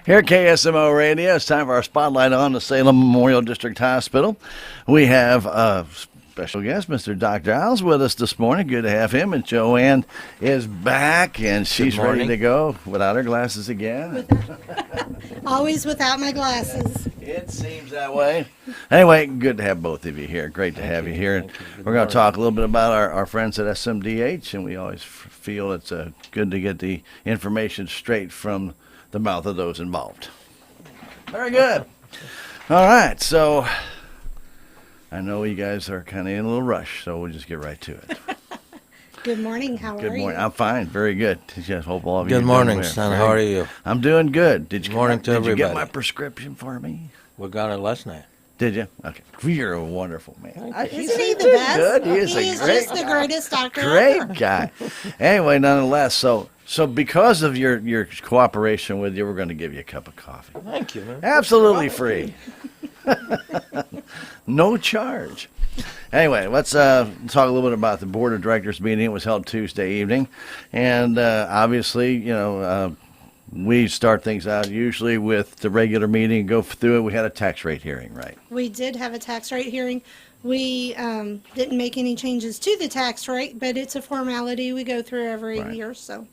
Here at KSMO Radio, it's time for our spotlight on the Salem Memorial District Hospital. We have a special guest, Mr. Dr. Isles, with us this morning. Good to have him. And JoeAnn is back, and she's ready to go without her glasses again. Always without my glasses. It seems that way. Anyway, good to have both of you here. Great to have you here. And we're going to talk a little bit about our friends at Smdh, and we always feel it's good to get the information straight from the mouth of those involved. Very good. All right, so I know you guys are kind of in a little rush, so we'll just get right to it. Good morning. How are you? Good morning. I'm fine. Very good. Just hope all of you. Good morning, son. How are you? I'm doing good. Did you Morning to Did you get everybody. my prescription for me? We got it last night. Did you? Okay. You're a wonderful man. Isn't he the best? Good. He is just the greatest doctor great ever. guy. Anyway, nonetheless, so because of your cooperation with you, we're going to give you a cup of coffee. Thank you, man. Absolutely free. No charge. Anyway, let's talk a little bit about the Board of Directors meeting. It was held Tuesday evening. And obviously, we start things out usually with the regular meeting, go through it. We had a tax rate hearing, right? We did have a tax rate hearing. We didn't make any changes to the tax rate, but it's a formality we go through every year. So.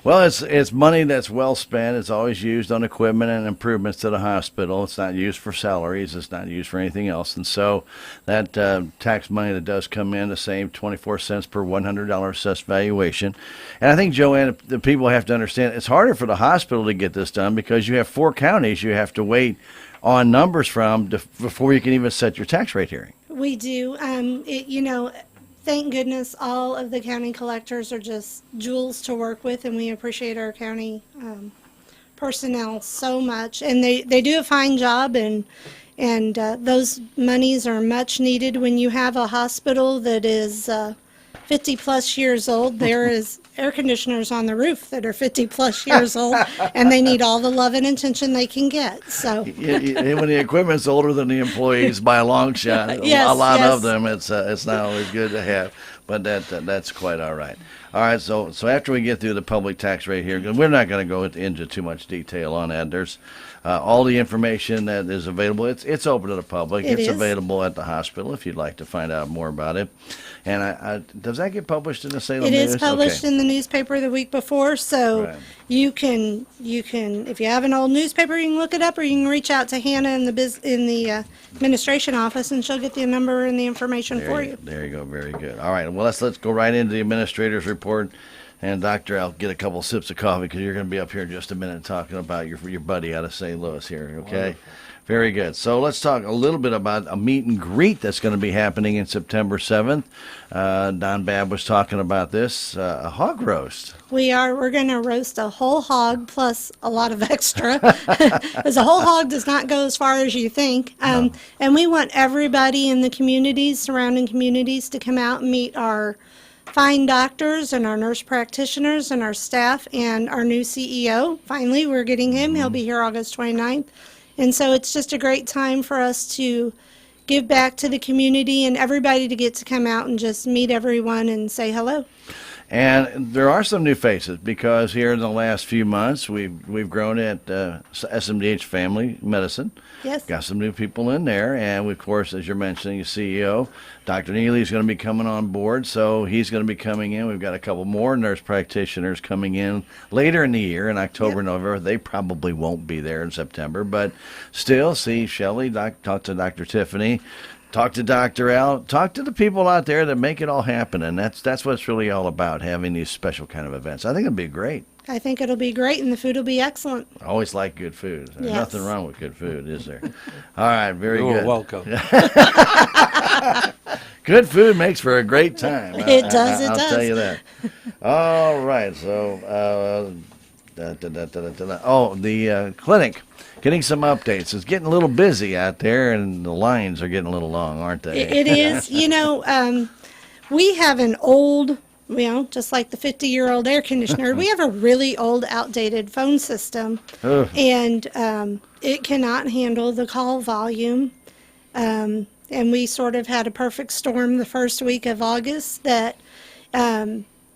Well, it's money that's well spent. It's always used on equipment and improvements to the hospital. It's not used for salaries. It's not used for anything else. And so that tax money that does come in, the same 24 cents per $100 assessed valuation. And I think, JoeAnn, the people have to understand it's harder for the hospital to get this done because you have 4 counties you have to wait on numbers from before you can even set your tax rate hearing. We do. Thank goodness all of the county collectors are just jewels to work with, and we appreciate our county personnel so much. And they do a fine job, and those monies are much needed when you have a hospital that is 50 plus years old. There is air conditioners on the roof that are 50 plus years old, and they need all the love and attention they can get. So when the equipment's older than the employees by a long shot, a lot of them, it's not always good to have, but that's quite all right. All right, so after we get through the public tax rate here, 'cause we're not going to go into too much detail on that. There's all the information that is available. It's open to the public. It's available at the hospital if you'd like to find out more about it. And does that get published in the Salem News? It is published in the newspaper the week before, so you can if you have an old newspaper, you can look it up, or you can reach out to Hannah in the administration office, and she'll get the number and the information for you. There you go. Very good. All right. Well, let's go right into the administrator's report. And Doctor, I'll get a couple sips of coffee because you're going to be up here in just a minute talking about your buddy out of St. Louis here. Okay. Wonderful. Very good. So let's talk a little bit about a meet and greet that's going to be happening in September 7th. Don Babb was talking about this, a hog roast. We're going to roast a whole hog plus a lot of extra, because a whole hog does not go as far as you think. And we want everybody in the surrounding communities, to come out and meet our fine doctors and our nurse practitioners and our staff and our new CEO. Finally, we're getting him. He'll be here August 29th. And so it's just a great time for us to give back to the community and everybody to get to come out and just meet everyone and say hello. And there are some new faces because here in the last few months we've grown at SMDH Family Medicine. Yes. Got some new people in there, and of course, as you're mentioning, the CEO, Dr. Neely, is going to be coming on board, so he's going to be coming in. We've got a couple more nurse practitioners coming in later in the year, in October, November. They probably won't be there in September, but still, see Shelley, talk to Dr. Tiffany, talk to Dr. Al, talk to the people out there that make it all happen, and that's what it's really all about, having these special kind of events. I think it'll be great. I think it'll be great, and the food will be excellent. I always like good food. There's Yes. nothing wrong with good food, is there? All right, very good. You're welcome. Good food makes for a great time. It does. I'll tell you that. All right, so the clinic, getting some updates. It's getting a little busy out there, and the lines are getting a little long, aren't they? It is. We have an old, just like the 50-year-old air conditioner, we have a really old, outdated phone system, and it cannot handle the call volume. And we sort of had a perfect storm the first week of August that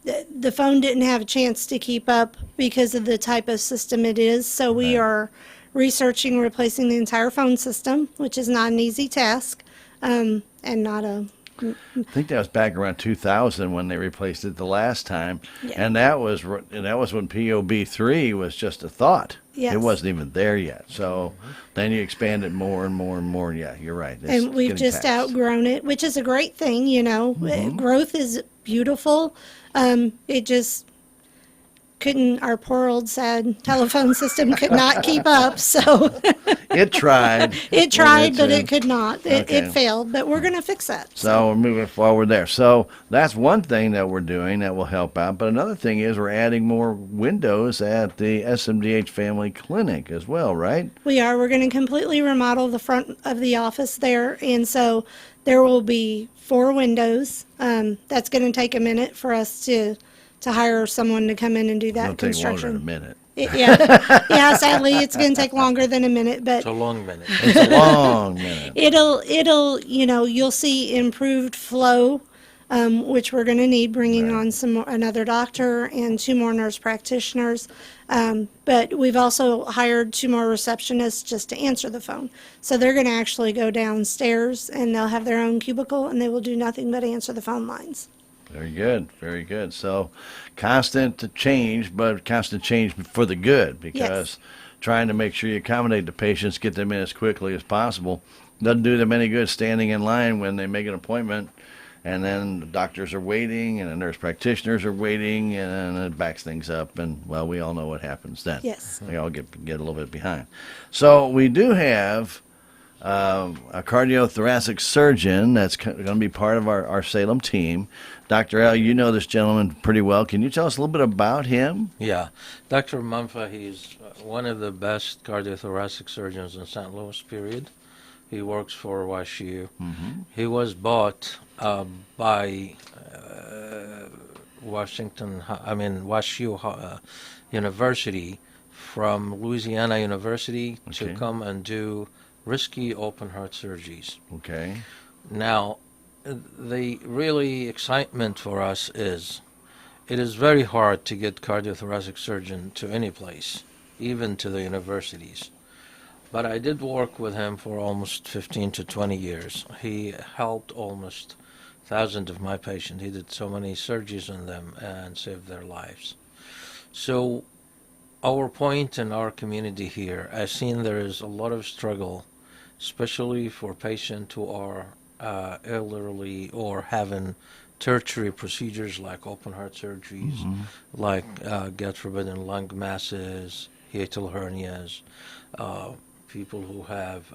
the phone didn't have a chance to keep up because of the type of system it is. So we are researching replacing the entire phone system, which is not an easy task, and not a. I think that was back around 2000 when they replaced it the last time, Yeah. and that was when POB3 was just a thought. Yes. It wasn't even there yet. So then you expand it more and more and more. Yeah, you're right. It's And we've getting just taxed. outgrown it, which is a great thing, you know. Growth is beautiful. It just couldn't, our poor old sad telephone system could not keep up. So It tried. it tried, but it could not. It Okay. failed, but we're going to fix that. So we're moving forward there. So that's one thing that we're doing that will help out. But another thing is we're adding more windows at the SMDH Family Clinic as well, right? We are. We're going to completely remodel the front of the office there. And so there will be 4 windows. That's going to take a minute for us to hire someone to come in and do that It'll take longer construction. than a minute. Yeah, sadly, it's going to take longer than a minute, but It's a long minute. It's a long minute. it'll, you know, you'll see improved flow, which we're going to need, bringing on another doctor and 2 more nurse practitioners. But we've also hired 2 more receptionists just to answer the phone. So they're going to actually go downstairs and they'll have their own cubicle and they will do nothing but answer the phone lines. Very good, very good. So constant change, but constant change for the good, because trying to make sure you accommodate the patients, get them in as quickly as possible, doesn't do them any good standing in line when they make an appointment, and then the doctors are waiting, and the nurse practitioners are waiting, and it backs things up, and, well, we all know what happens then. Yes. We all get a little bit behind. So we do have a cardiothoracic surgeon that's going to be part of our Salem team. Dr. Al, you know this gentleman pretty well. Can you tell us a little bit about him? Yeah. Dr. Mumfa, he's one of the best cardiothoracic surgeons in St. Louis, period. He works for WashU. He was bought by WashU University from Louisiana University to Okay. come and do risky open heart surgeries. Okay. Now, the really excitement for us is it is very hard to get cardiothoracic surgeon to any place, even to the universities. But I did work with him for almost 15 to 20 years. He helped almost thousands of my patients. He did so many surgeries on them and saved their lives. So our point in our community here, I've seen there is a lot of struggle, especially for patients who are elderly or having tertiary procedures like open heart surgeries, like, God forbid, lung masses, hiatal hernias, people who have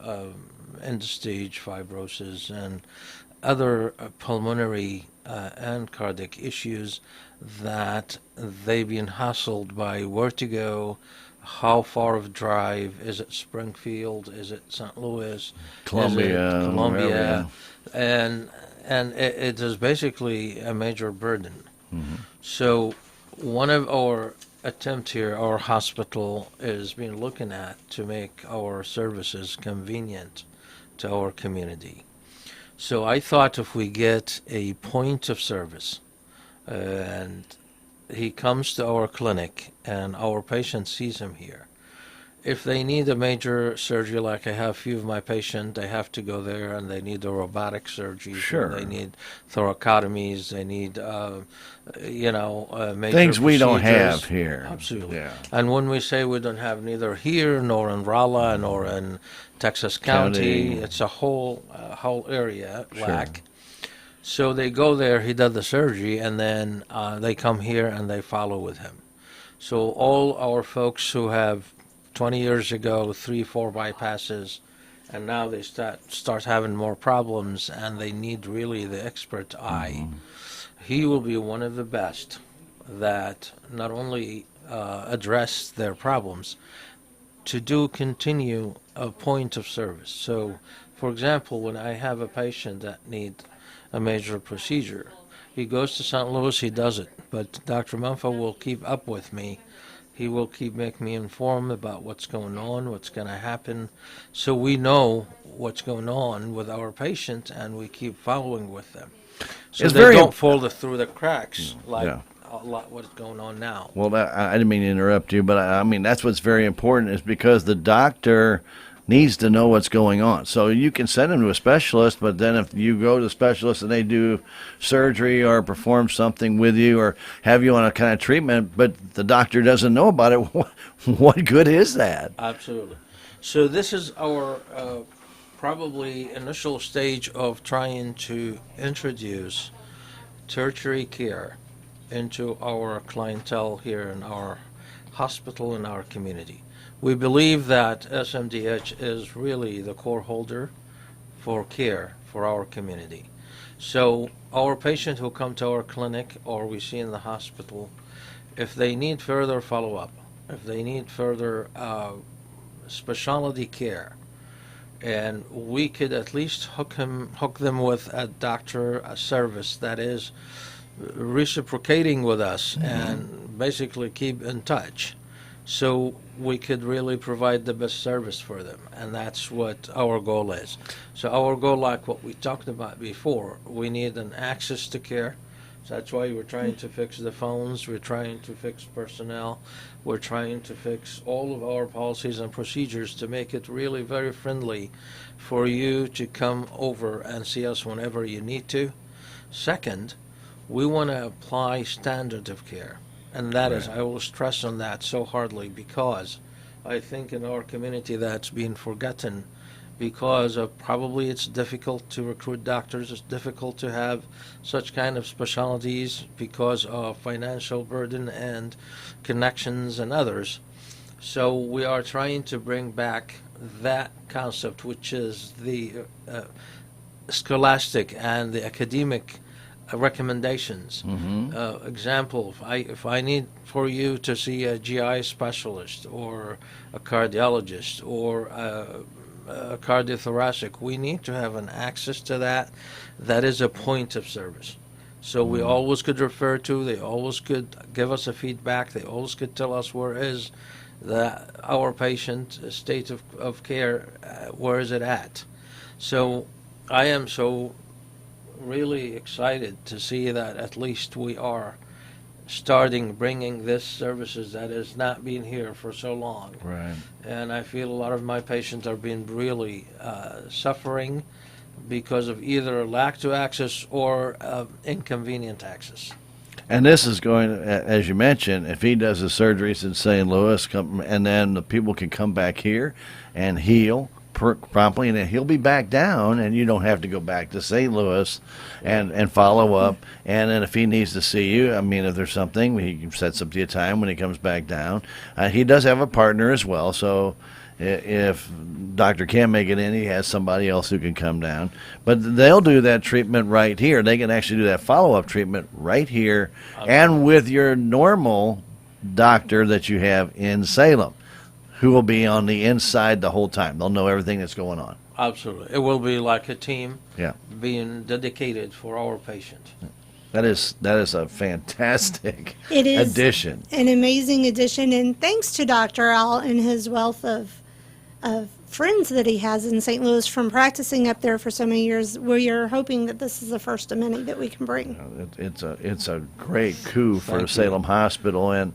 end-stage fibrosis and other pulmonary and cardiac issues that they've been hassled by where to go, how far of drive, is it Springfield, is it St. Louis, Columbia, is it Columbia, wherever, and it is basically a major burden. So one of our attempt here, our hospital is been looking at to make our services convenient to our community. So I thought if we get a point of service and he comes to our clinic and our patient sees him here, if they need a major surgery, like I have a few of my patients, they have to go there and they need a robotic surgery. Sure. They need thoracotomies. They need, major Things we don't procedures. have here. Absolutely. Yeah. And when we say we don't have neither here nor in Rolla nor in Texas County, it's a whole area lack. So they go there, he does the surgery, and then they come here and they follow with him. So all our folks who have 20 years ago 3-4 bypasses, and now they start having more problems and they need really the expert eye. He will be one of the best that not only address their problems, to continue a point of service. So, for example, when I have a patient that needs a major procedure, he goes to St. Louis, he does it, but Dr. Mumfa will keep up with me. He will keep making me informed about what's going on, what's going to happen, so we know what's going on with our patient and we keep following with them. So It's they very don't fall through the cracks like a lot what's going on now. Well, I didn't mean to interrupt you, but I mean, that's what's very important is because the doctor needs to know what's going on. So you can send him to a specialist, but then if you go to the specialist and they do surgery or perform something with you or have you on a kind of treatment, but the doctor doesn't know about it, what good is that? Absolutely. So this is our probably initial stage of trying to introduce tertiary care into our clientele here in our hospital and our community. We believe that SMDH is really the core holder for care for our community. So our patients who come to our clinic or we see in the hospital, if they need further follow-up, if they need further specialty care, and we could at least hook them with a doctor, a service that is reciprocating with us and basically keep in touch, so we could really provide the best service for them, and that's what our goal is. So our goal, like what we talked about before, we need an access to care. So that's why we're trying to fix the phones, we're trying to fix personnel, we're trying to fix all of our policies and procedures to make it really very friendly for you to come over and see us whenever you need to. Second, we want to apply standard of care. And that is, I will stress on that so hardly because I think in our community that's been forgotten because of probably it's difficult to recruit doctors, it's difficult to have such kind of specialties because of financial burden and connections and others. So we are trying to bring back that concept, which is the scholastic and the academic recommendations. Example, if I need for you to see a GI specialist or a cardiologist or a cardiothoracic, we need to have an access to that. That is a point of service. So we always could refer to, they always could give us a feedback, they always could tell us where is our patient state of care, where is it at. So I am so really excited to see that at least we are starting bringing this services that has not been here for so long. Right. And I feel a lot of my patients are being really suffering because of either lack to access or inconvenient access. And this is going, as you mentioned, if he does the surgeries in St. Louis, and then the people can come back here and heal promptly, and then he'll be back down, and you don't have to go back to St. Louis and follow up. And then if he needs to see you, I mean, if there's something, he sets up the time when he comes back down. He does have a partner as well, so if doctor can't make it in, he has somebody else who can come down. But they'll do that treatment right here. They can actually do that follow-up treatment right here and with your normal doctor that you have in Salem, who will be on the inside the whole time. They'll know everything that's going on. Absolutely. It will be like a team Yeah. being dedicated for our patient. That is a fantastic It is addition. an amazing addition, and thanks to Dr. Al and his wealth of friends that he has in St. Louis from practicing up there for so many years, we are hoping that this is the first of many that we can bring. It's a great coup for Thank you. Salem Hospital, and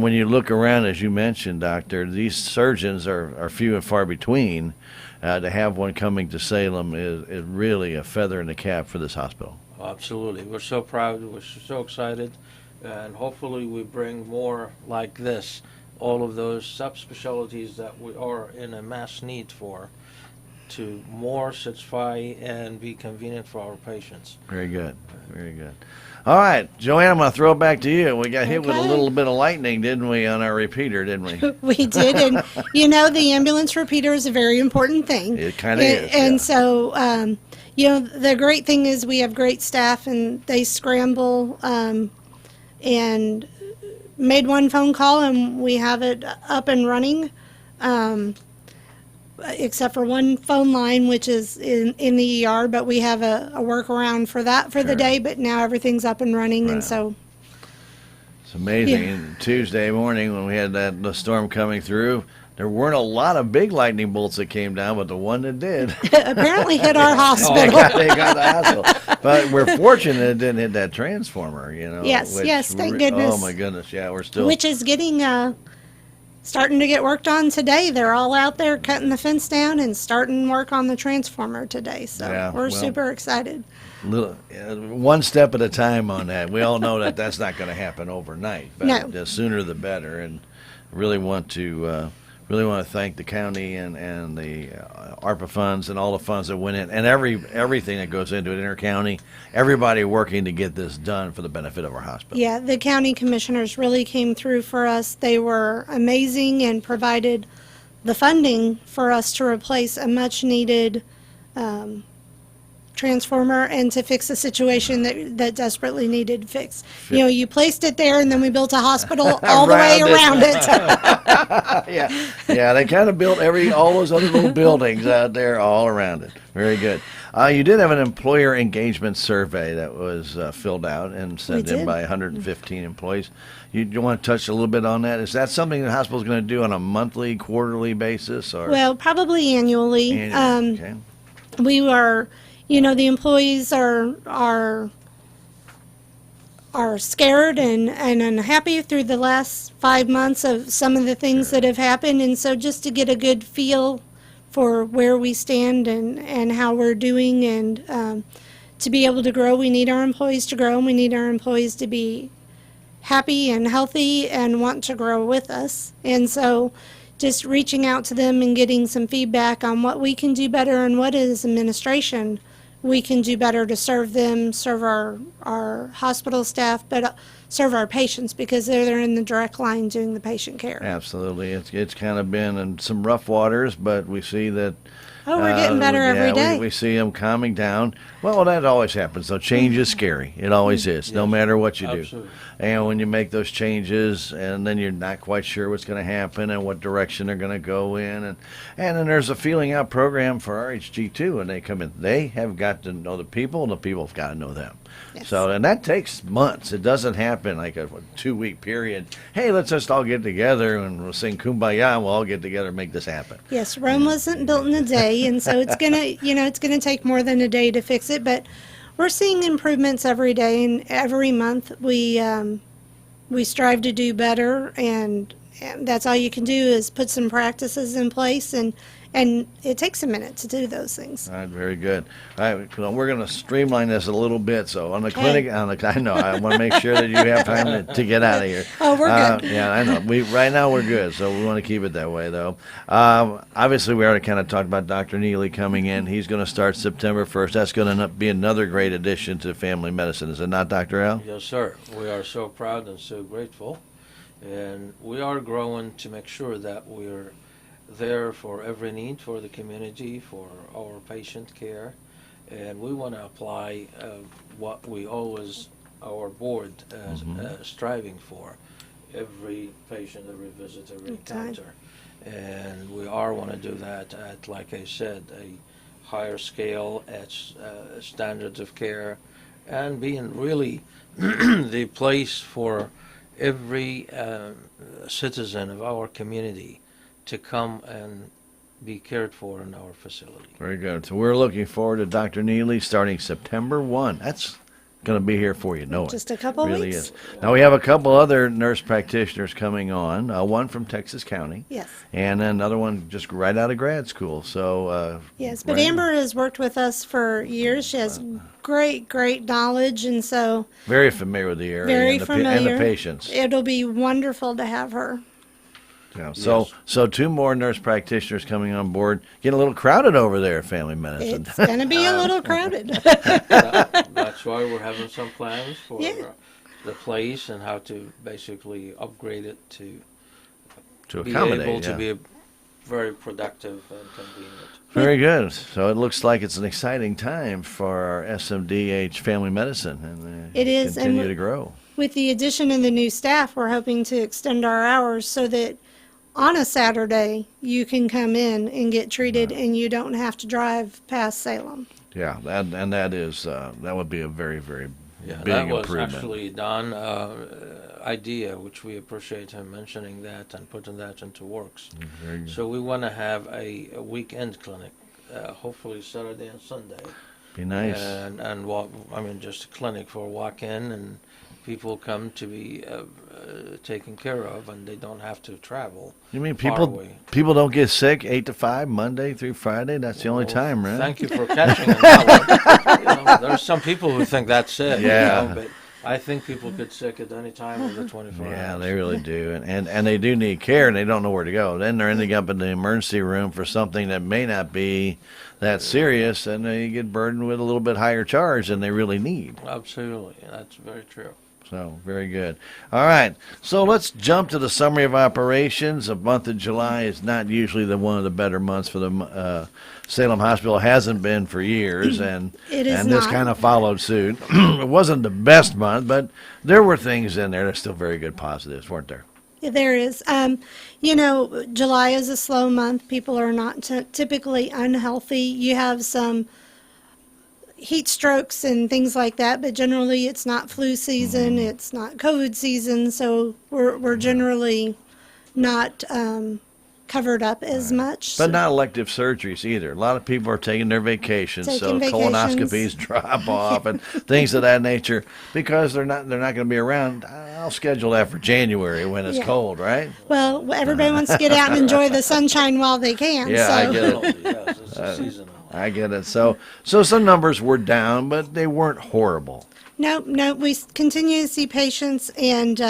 when you look around, as you mentioned, Doctor, these surgeons are few and far between. To have one coming to Salem is really a feather in the cap for this hospital. Absolutely. We're so proud. We're so excited. And hopefully we bring more like this, all of those subspecialties that we are in a mass need for, to more satisfy and be convenient for our patients. Very good. Very good. All right, JoeAnn, I'm going to throw it back to you. We got hit with a Okay. little bit of lightning, didn't we, on our repeater, didn't we? We did, and the ambulance repeater is a very important thing. It kinda And- is, And yeah. so, the great thing is we have great staff, and they scramble and made one phone call, and we have it up and running. Except for one phone line, which is in the ER, but we have a workaround for that for the Sure. day. But now everything's up and running, and Right. so It's amazing. Yeah. And Tuesday morning when we had the storm coming through, there weren't a lot of big lightning bolts that came down, but the one that did, Apparently hit our they hospital. got the hospital. But we're fortunate it didn't hit that transformer, you know. Yes, yes, thank goodness. Oh my goodness, yeah, we're still. Which is getting starting to get worked on today. They're all out there cutting the fence down and starting work on the transformer today. So Yeah, we're well, super excited. One step at a time on that. We all know that that's not going to happen overnight, but No. the sooner the better. And really want to thank the county and the ARPA funds and all the funds that went in, and everything that goes into it, intercounty, everybody working to get this done for the benefit of our hospital. Yeah, the county commissioners really came through for us. They were amazing and provided the funding for us to replace a much needed transformer and to fix a situation that desperately needed fixed. You know, you placed it there and then we built a hospital all the way around it. Yeah, they kind of built all those other little buildings out there all around it. Very good. You did have an employer engagement survey that was filled out and sent in by 115 employees. You want to touch a little bit on that? Is that something the hospital is going to do on a monthly, quarterly basis? Or Well, probably annually. Okay. We are, you know, the employees are scared and unhappy through the last 5 months of some of the things that have happened, and so just to get a good feel for where we stand and how we're doing, and to be able to grow, we need our employees to grow, and we need our employees to be happy and healthy and want to grow with us. And so just reaching out to them and getting some feedback on what we can do better and what as administration we can do better to serve them, serve our hospital staff, but serve our patients, because they're in the direct line doing the patient care. Absolutely. It's kind of been in some rough waters, but we see that. Oh, we're getting better every day. We see them calming down. Well, that always happens. So change is scary. It always is, no matter what you Absolutely. do. And when you make those changes, and then you're not quite sure what's going to happen and what direction they're going to go in, and then there's a feeling out program for RHG too. And they come in, they have got to know the people, and the people have got to know them. Yes. So, and that takes months. It doesn't happen like a 2-week period. Hey, let's just all get together and we'll sing Kumbaya and we'll all get together and make this happen. Yes, Rome wasn't built in a day, and so it's gonna take more than a day to fix it. But we're seeing improvements every day, and every month we strive to do better, and that's all you can do is put some practices in place, and it takes a minute to do those things. All right, very good. All right, well, we're going to streamline this a little bit. So on the Okay. clinic, I know I want to make sure that you have time to get out of here. Oh, we're good. Yeah, I know. Right now we're good, so we want to keep it that way, though. Obviously, we already kind of talked about Dr. Neely coming in. He's going to start September 1st. That's going to be another great addition to family medicine, is it not, Dr. L? Yes, sir. We are so proud and so grateful. And we are growing to make sure that we're there for every need for the community, for our patient care. And we want to apply what we always, our board, striving for. Every patient, every visit, every encounter. And we want to do that at, like I said, a higher scale, at standards of care, and being really the place for every citizen of our community to come and be cared for in our facility. Very good. So we're looking forward to Dr. Neely starting September 1. That's going to be here for you, know it. Just a couple really weeks. is. Now we have a couple other nurse practitioners coming on. One from Texas County. Yes. And another one just right out of grad school. So Yes, but right- Amber has worked with us for years. She has great knowledge, and so very familiar with the area very and the familiar. patients. It'll be wonderful to have her. Yeah. So 2 more nurse practitioners coming on board. Getting a little crowded over there at family medicine. It's going to be a little crowded. That's why we're having some plans for Yeah. the place and how to basically upgrade it to to be accommodate. able yeah. to be very productive and convenient. Very good. So it looks like it's an exciting time for our SMDH family medicine, and It is, and continue to grow. With the addition of the new staff, we're hoping to extend our hours so that on a Saturday you can come in and get treated and you don't have to drive past Salem. Yeah, that is that would be a very Yeah, big that was improvement. actually done idea, which we appreciate him mentioning that and putting that into works. Very good. So we want to have a weekend clinic, hopefully Saturday and Sunday. Be nice. And walk, I mean, just a clinic for walk-in, and people come to be taken care of, and they don't have to travel. You mean far people away. people don't get sick 8 to 5 Monday through Friday? That's the only Well, time, right? Thank you for catching on that one. You know, there's some people who think that's it. Yeah. You know, but I think people get sick at any time of the 24 hours. Yeah, they really do, and they do need care, and they don't know where to go. Then they're ending up in the emergency room for something that may not be that serious, and they get burdened with a little bit higher charge than they really need. Absolutely, that's very true. So, very good. All right, so let's jump to the summary of operations. The month of July is not usually one of the better months for the Salem Hospital. It hasn't been for years, and It is this not. kind of followed suit. It wasn't the best month, but there were things in there that are still very good positives, weren't there? Yeah, there is. You know, July is a slow month. People are not typically unhealthy. You have some heat strokes and things like that, but generally it's not flu season, it's not COVID season, so we're generally not covered up as much. But not elective surgeries either. A lot of people are taking their vacations, so Taking colonoscopies vacations. drop off and things of that nature because they're not going to be around. I'll schedule that for January when it's Yeah. cold, right? Well, everybody wants to get out and enjoy the sunshine while they can. Yeah, so. I get it. Yes, it's seasonal. I get it. So some numbers were down, but they weren't horrible. No, we continue to see patients, and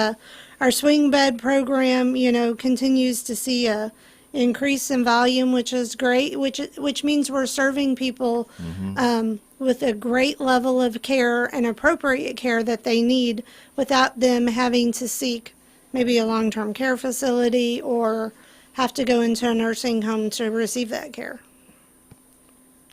our swing bed program, you know, continues to see a increase in volume, which is great, which means we're serving people with a great level of care and appropriate care that they need without them having to seek maybe a long-term care facility or have to go into a nursing home to receive that care.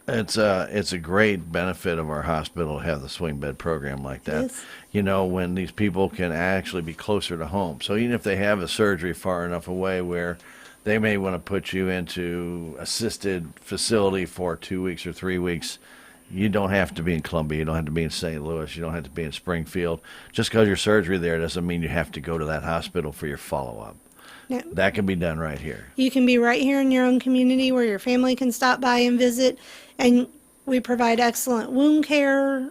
It's a great benefit of our hospital to have the swing bed program like that. Yes. You know, when these people can actually be closer to home. So even if they have a surgery far enough away where they may want to put you into assisted facility for 2 weeks or 3 weeks, you don't have to be in Columbia. You don't have to be in St. Louis. You don't have to be in Springfield. Just because your surgery there doesn't mean you have to go to that hospital for your follow-up. No. That can be done right here. You can be right here in your own community where your family can stop by and visit, and we provide excellent wound care,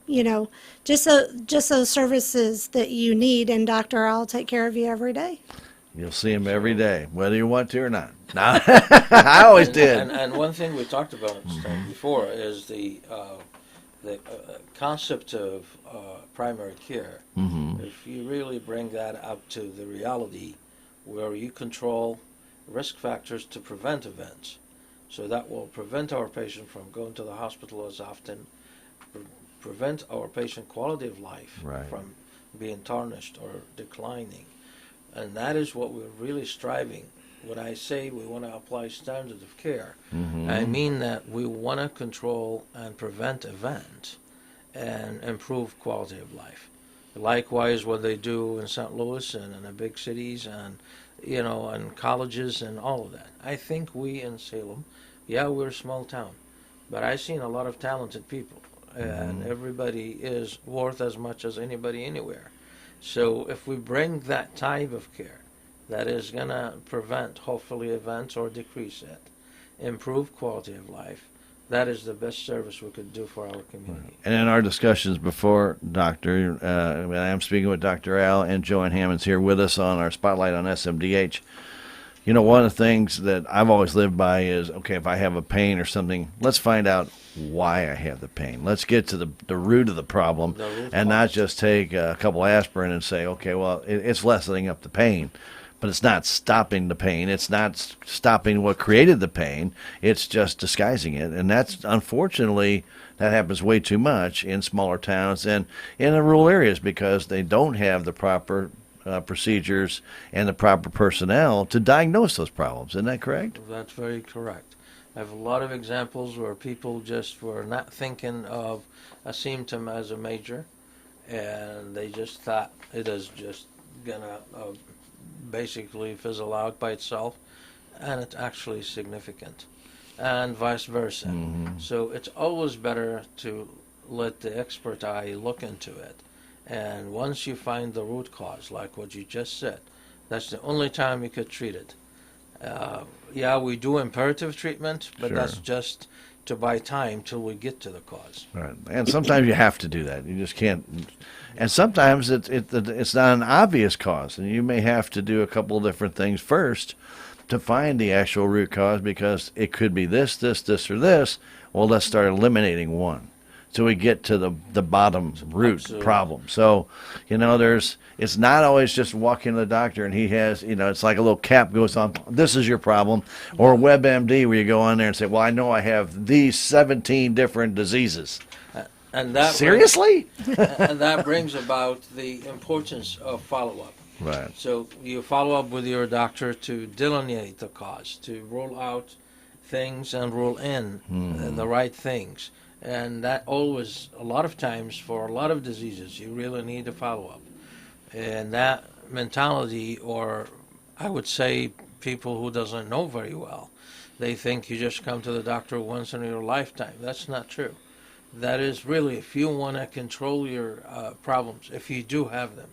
you know, just those services that you need, and Dr. Al will take care of you every day. You'll see them every day, whether you want to or not. No, I always did. And one thing we talked about before is the concept of primary care. If you really bring that up to the reality where you control risk factors to prevent events, so that will prevent our patient from going to the hospital as often, prevent our patient quality of life Right. from being tarnished or declining. And that is what we're really striving. When I say we want to apply standards of care, I mean that we want to control and prevent events and improve quality of life. Likewise, what they do in St. Louis and in the big cities and, you know, and colleges and all of that. I think we in Salem, yeah, we're a small town, but I've seen a lot of talented people, and everybody is worth as much as anybody anywhere. So if we bring that type of care that is going to prevent, hopefully, events or decrease it, improve quality of life, that is the best service we could do for our community. And in our discussions before, Doctor, I'm speaking with Dr. Al and JoeAnn Hammond's here with us on our Spotlight on SMDH. You know, one of the things that I've always lived by is, okay, if I have a pain or something, let's find out why I have the pain. Let's get to the root of the problem The root and not cause. just take a couple aspirin and say, okay, well, it's lessening up the pain. But it's not stopping the pain. It's not stopping what created the pain. It's just disguising it. And that's, unfortunately, that happens way too much in smaller towns and in the rural areas because they don't have the proper procedures and the proper personnel to diagnose those problems. Isn't that correct? That's very correct. I have a lot of examples where people just were not thinking of a symptom as a major, and they just thought it is just gonna basically fizzle out by itself, and it's actually significant, and vice versa. So it's always better to let the expert eye look into it And once you find the root cause, like what you just said, that's the only time you could treat it. Yeah, we do imperative treatment, but Sure. that's just to buy time till we get to the cause. Right. And sometimes you have to do that. You just can't. And sometimes it's not an obvious cause, and you may have to do a couple of different things first to find the actual root cause, because it could be this, or this. Well, let's start eliminating one, so we get to the bottom root Absolutely. problem. So, it's not always just walking to the doctor and he has, it's like a little cap goes on, this is your problem, or WebMD where you go on there and say, well, I know I have these 17 different diseases. And that Seriously? and that brings about the importance of follow-up. Right. So you follow up with your doctor to delineate the cause, to rule out things and rule in the right things. And that always, a lot of times, for a lot of diseases, you really need to follow up. And that mentality, or I would say people who doesn't know very well, they think you just come to the doctor once in your lifetime. That's not true. That is really, if you want to control your problems, if you do have them,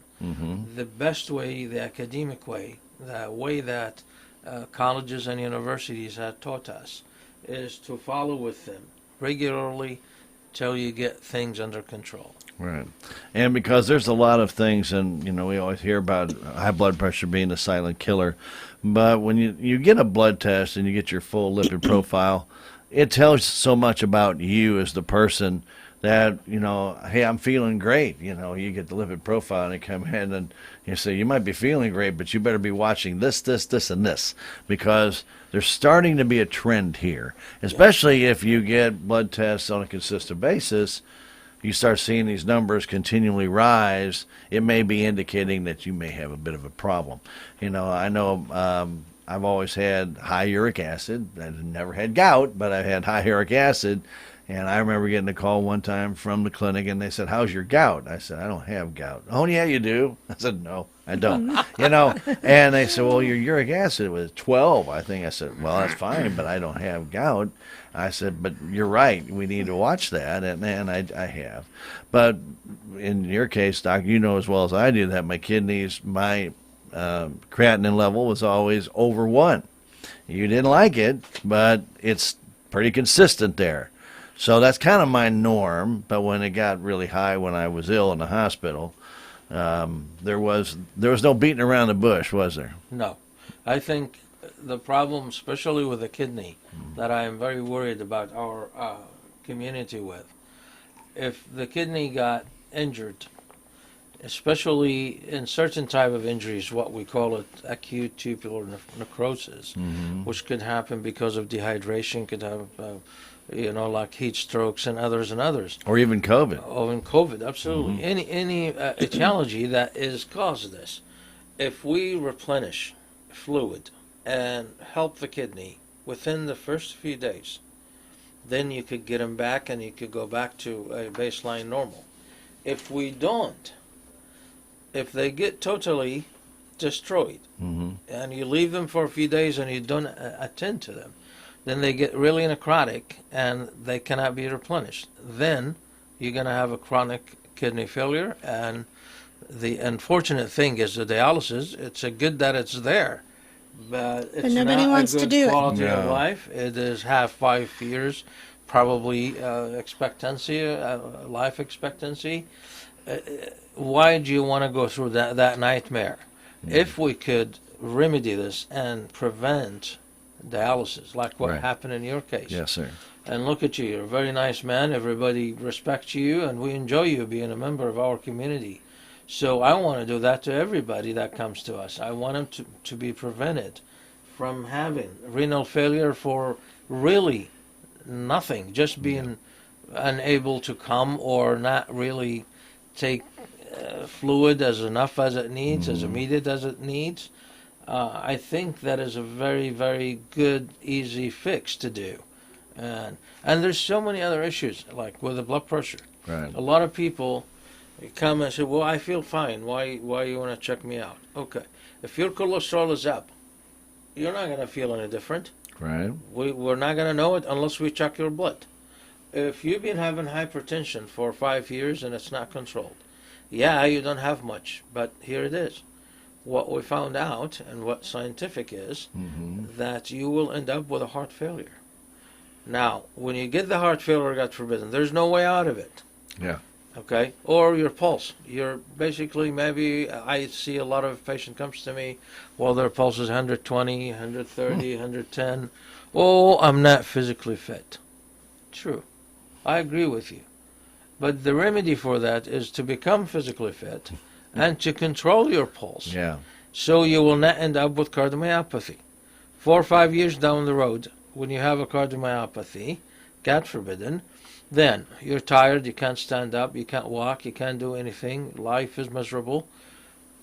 the best way, the academic way, the way that colleges and universities have taught us, is to follow with them regularly till you get things under control. Right. And because there's a lot of things, and, we always hear about high blood pressure being a silent killer, but when you get a blood test and you get your full lipid profile, it tells so much about you as the person that, hey, I'm feeling great. You get the lipid profile and they come in and you say, you might be feeling great, but you better be watching this, and this, because there's starting to be a trend here, especially if you get blood tests on a consistent basis. You start seeing these numbers continually rise, it may be indicating that you may have a bit of a problem. I know I've always had high uric acid. I've never had gout, but I've had high uric acid. And I remember getting a call one time from the clinic, and they said, how's your gout? I said, I don't have gout. Oh, yeah, you do? I said, no, I don't. And they said, well, your uric acid was 12, I think. I said, well, that's fine, but I don't have gout. I said, but you're right. We need to watch that, and I have. But in your case, Doc, you know as well as I do that my kidneys, my creatinine level was always over 1. You didn't like it, but it's pretty consistent there. So that's kind of my norm. But when it got really high when I was ill in the hospital, there was no beating around the bush, was there? No. I think the problem, especially with the kidney, that I am very worried about our community with, if the kidney got injured, especially in certain type of injuries, what we call it acute tubular necrosis, which could happen because of dehydration, could have, like heat strokes and others. Or even COVID. Oh, and COVID, absolutely. Any etiology that is caused this. If we replenish fluid and help the kidney within the first few days, then you could get them back and you could go back to a baseline normal. If we don't, if they get totally destroyed and you leave them for a few days and you don't attend to them, then they get really necrotic and they cannot be replenished. Then you're going to have a chronic kidney failure. And the unfortunate thing is the dialysis, it's a good that it's there, but it's nobody not wants a to good do it. quality of No. life. It is 5 years, probably expectancy, life expectancy. Why do you want to go through that nightmare? If we could remedy this and prevent dialysis, like what Right. happened in your case. Yes, sir. And look at you, you're a very nice man. Everybody respects you, and we enjoy you being a member of our community. So I want to do that to everybody that comes to us. I want them to be prevented from having renal failure for really nothing, just being unable to come or not really take fluid as enough as it needs, as immediate as it needs. I think that is a very, very good, easy fix to do. And there's so many other issues, like with the blood pressure. Right. A lot of people come and say, well, I feel fine. Why you want to check me out? Okay. If your cholesterol is up, you're not going to feel any different. Right. We're not going to know it unless we check your blood. If you've been having hypertension for 5 years and it's not controlled, Yeah, you don't have much, but here it is. What we found out and what scientific is that you will end up with a heart failure. Now, when you get the heart failure, God forbid, there's no way out of it. Yeah. Okay, or your pulse. You're basically, maybe I see a lot of patient comes to me, well, their pulse is 120, 130, 110. Oh, I'm not physically fit. True, I agree with you. But the remedy for that is to become physically fit and to control your pulse. Yeah. So you will not end up with cardiomyopathy. 4 or 5 years down the road, when you have a cardiomyopathy, God forbidden, then you're tired, you can't stand up, you can't walk, you can't do anything, life is miserable.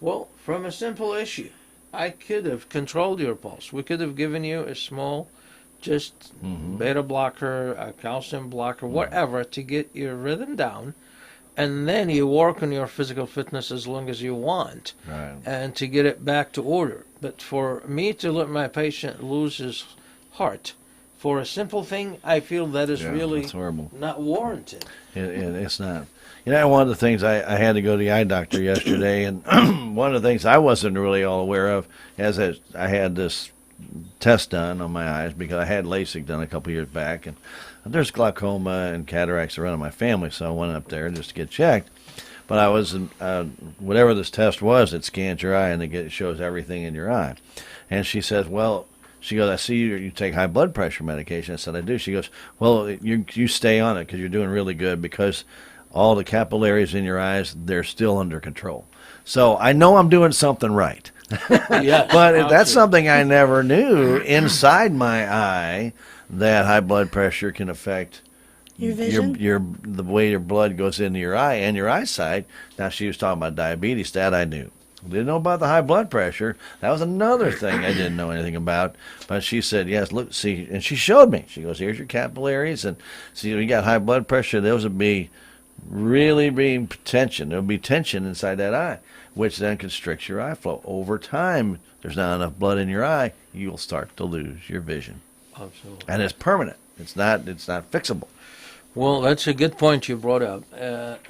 Well, from a simple issue, I could have controlled your pulse. We could have given you a small, just beta blocker, a calcium blocker, whatever, to get your rhythm down, and then you work on your physical fitness as long as you want, Right. and to get it back to order. But for me to let my patient lose his heart for a simple thing, I feel that is really That's horrible. not warranted. It's not. You know, one of the things I had to go to the eye doctor yesterday, and one of the things I wasn't really all aware of is that I had this test done on my eyes because I had LASIK done a couple years back, and there's glaucoma and cataracts around in my family, so I went up there just to get checked. But I was, whatever this test was, it scans your eye and it shows everything in your eye. And she says, well, she goes, I see you take high blood pressure medication. I said, I do. She goes, well, you stay on it because you're doing really good because all the capillaries in your eyes, they're still under control. So I know I'm doing something right. Yes, But that's absolutely. something I never knew inside my eye, that high blood pressure can affect Your vision? the way your blood goes into your eye and your eyesight. Now, she was talking about diabetes. That I knew. Didn't know about the high blood pressure. That was another thing I didn't know anything about. But she said, yes, look, see, and she showed me. She goes, here's your capillaries, and see, you got high blood pressure. Those would be really being tension. There'll be tension inside that eye, which then constricts your eye flow. Over time, there's not enough blood in your eye, you'll start to lose your vision. Absolutely. And it's permanent. It's not fixable. Well, that's a good point you brought up.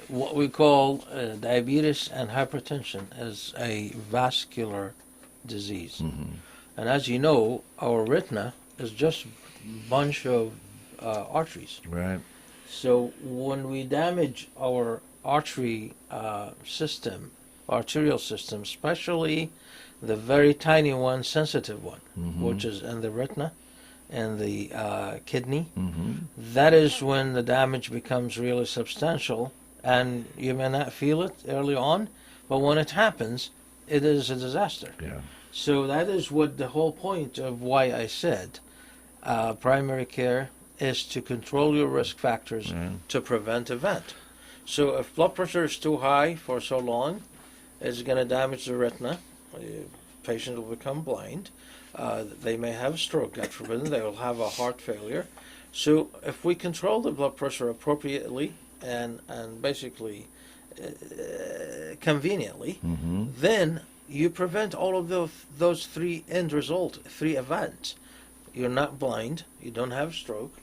What we call diabetes and hypertension is a vascular disease. And as you know, our retina is just a bunch of arteries. Right. So when we damage our artery system, arterial system, especially the very tiny one, sensitive one, which is in the retina and the kidney, that is when the damage becomes really substantial, and you may not feel it early on, but when it happens, it is a disaster. Yeah. So that is what the whole point of why I said primary care is to control your risk factors to prevent event. So if blood pressure is too high for so long, it's going to damage the retina. The patient will become blind. They may have a stroke, God forbid. They will have a heart failure. So if we control the blood pressure appropriately and basically conveniently, then you prevent all of those three end result, three events. You're not blind, you don't have stroke,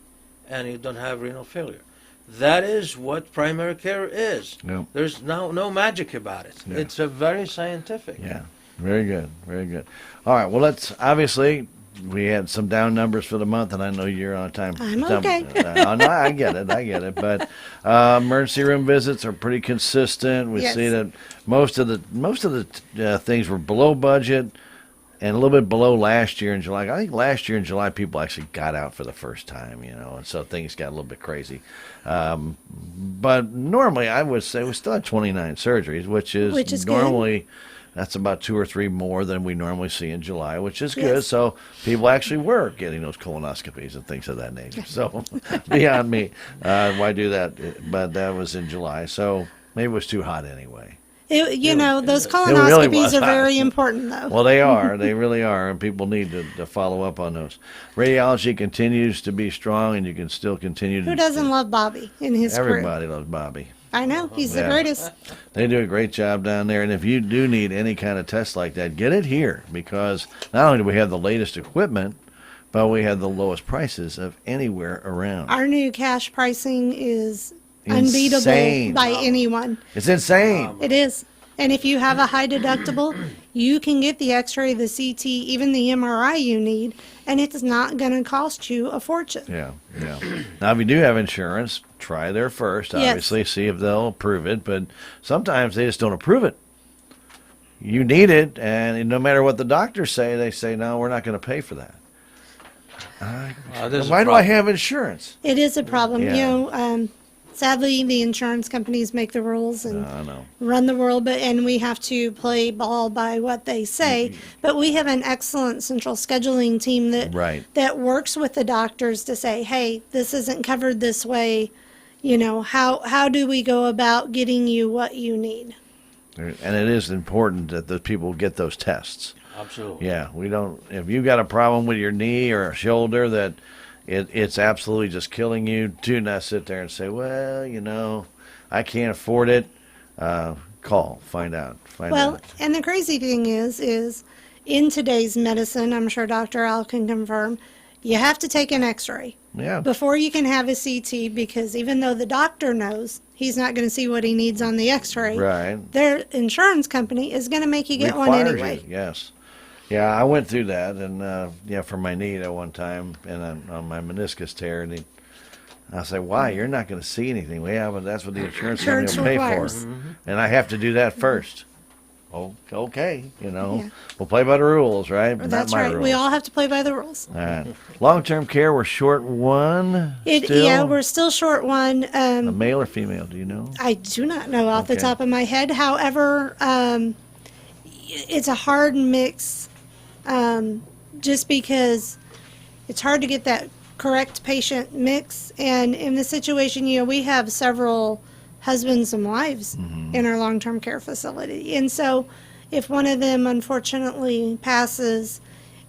and you don't have renal failure. That is what primary care is. Yep. There's no magic about it. Yeah. It's a very scientific. Yeah. Very good. Very good. All right. Well, obviously, we had some down numbers for the month, and I know you're on time. I'm okay. No, I get it. But emergency room visits are pretty consistent. We Yes. see that most of the things were below budget and a little bit below last year in July. I think last year in July, people actually got out for the first time, and so things got a little bit crazy. But normally, I would say we still have 29 surgeries, which is good. normally. That's about 2 or 3 more than we normally see in July, which is good. Yes. So people actually were getting those colonoscopies and things of that nature. So beyond me, why do that? But that was in July. So maybe it was too hot anyway. Those really colonoscopies was are hot. very important, though. Well, they are. They really are. And people need to follow up on those. Radiology continues to be strong, and you can still continue to. Who doesn't love Bobby and his crew? Everybody loves Bobby. I know. He's the Yeah. greatest. They do a great job down there, and if you do need any kind of test like that, get it here, because not only do we have the latest equipment, but we have the lowest prices of anywhere around. Our new cash pricing is unbeatable insane. by anyone. It's insane. It is. And if you have a high deductible, you can get the x-ray, the CT, even the MRI you need, and it's not going to cost you a fortune. Yeah. Now, if you do have insurance, try there first. Yes. Obviously, see if they'll approve it. But sometimes they just don't approve it. You need it, and no matter what the doctors say, they say, no, we're not going to pay for that. There's a Why do I problem. have insurance? It is a problem. Yeah. You know, sadly, the insurance companies make the rules and I know. run the world, and we have to play ball by what they say. Mm-hmm. But we have an excellent central scheduling team Right. that works with the doctors to say, hey, this isn't covered this way. You know, how do we go about getting you what you need? And it is important that the people get those tests. Absolutely. Yeah, we don't. If you got a problem with your knee or a shoulder that it's absolutely just killing you, do not sit there and say, "Well, you know, I can't afford it." Call, find out. Well, and the crazy thing is in today's medicine, I'm sure Dr. Al can confirm, you have to take an X-ray Yeah, before you can have a CT, because even though the doctor knows he's not going to see what he needs on the X-ray, right. their insurance company is going to make you get one Requires anyway. you, yes. Yeah, I went through that, and for my knee at one time, and on my meniscus tear, and I said, "Why? You're not going to see anything." Well, yeah, but that's what the insurance company Insurance will pay requires. for, and I have to do that first. Oh, okay, Yeah. we'll play by the rules, right? But That's not my right. rules. We all have to play by the rules. All right. Long-term care, we're short one. Still? Yeah, we're still short one. A male or female? Do you know? I do not know off the Okay. top of my head. However, it's a hard mix, just because it's hard to get that correct patient mix. And in the situation, you know, we have several husbands and wives in our long-term care facility. And so if one of them unfortunately passes,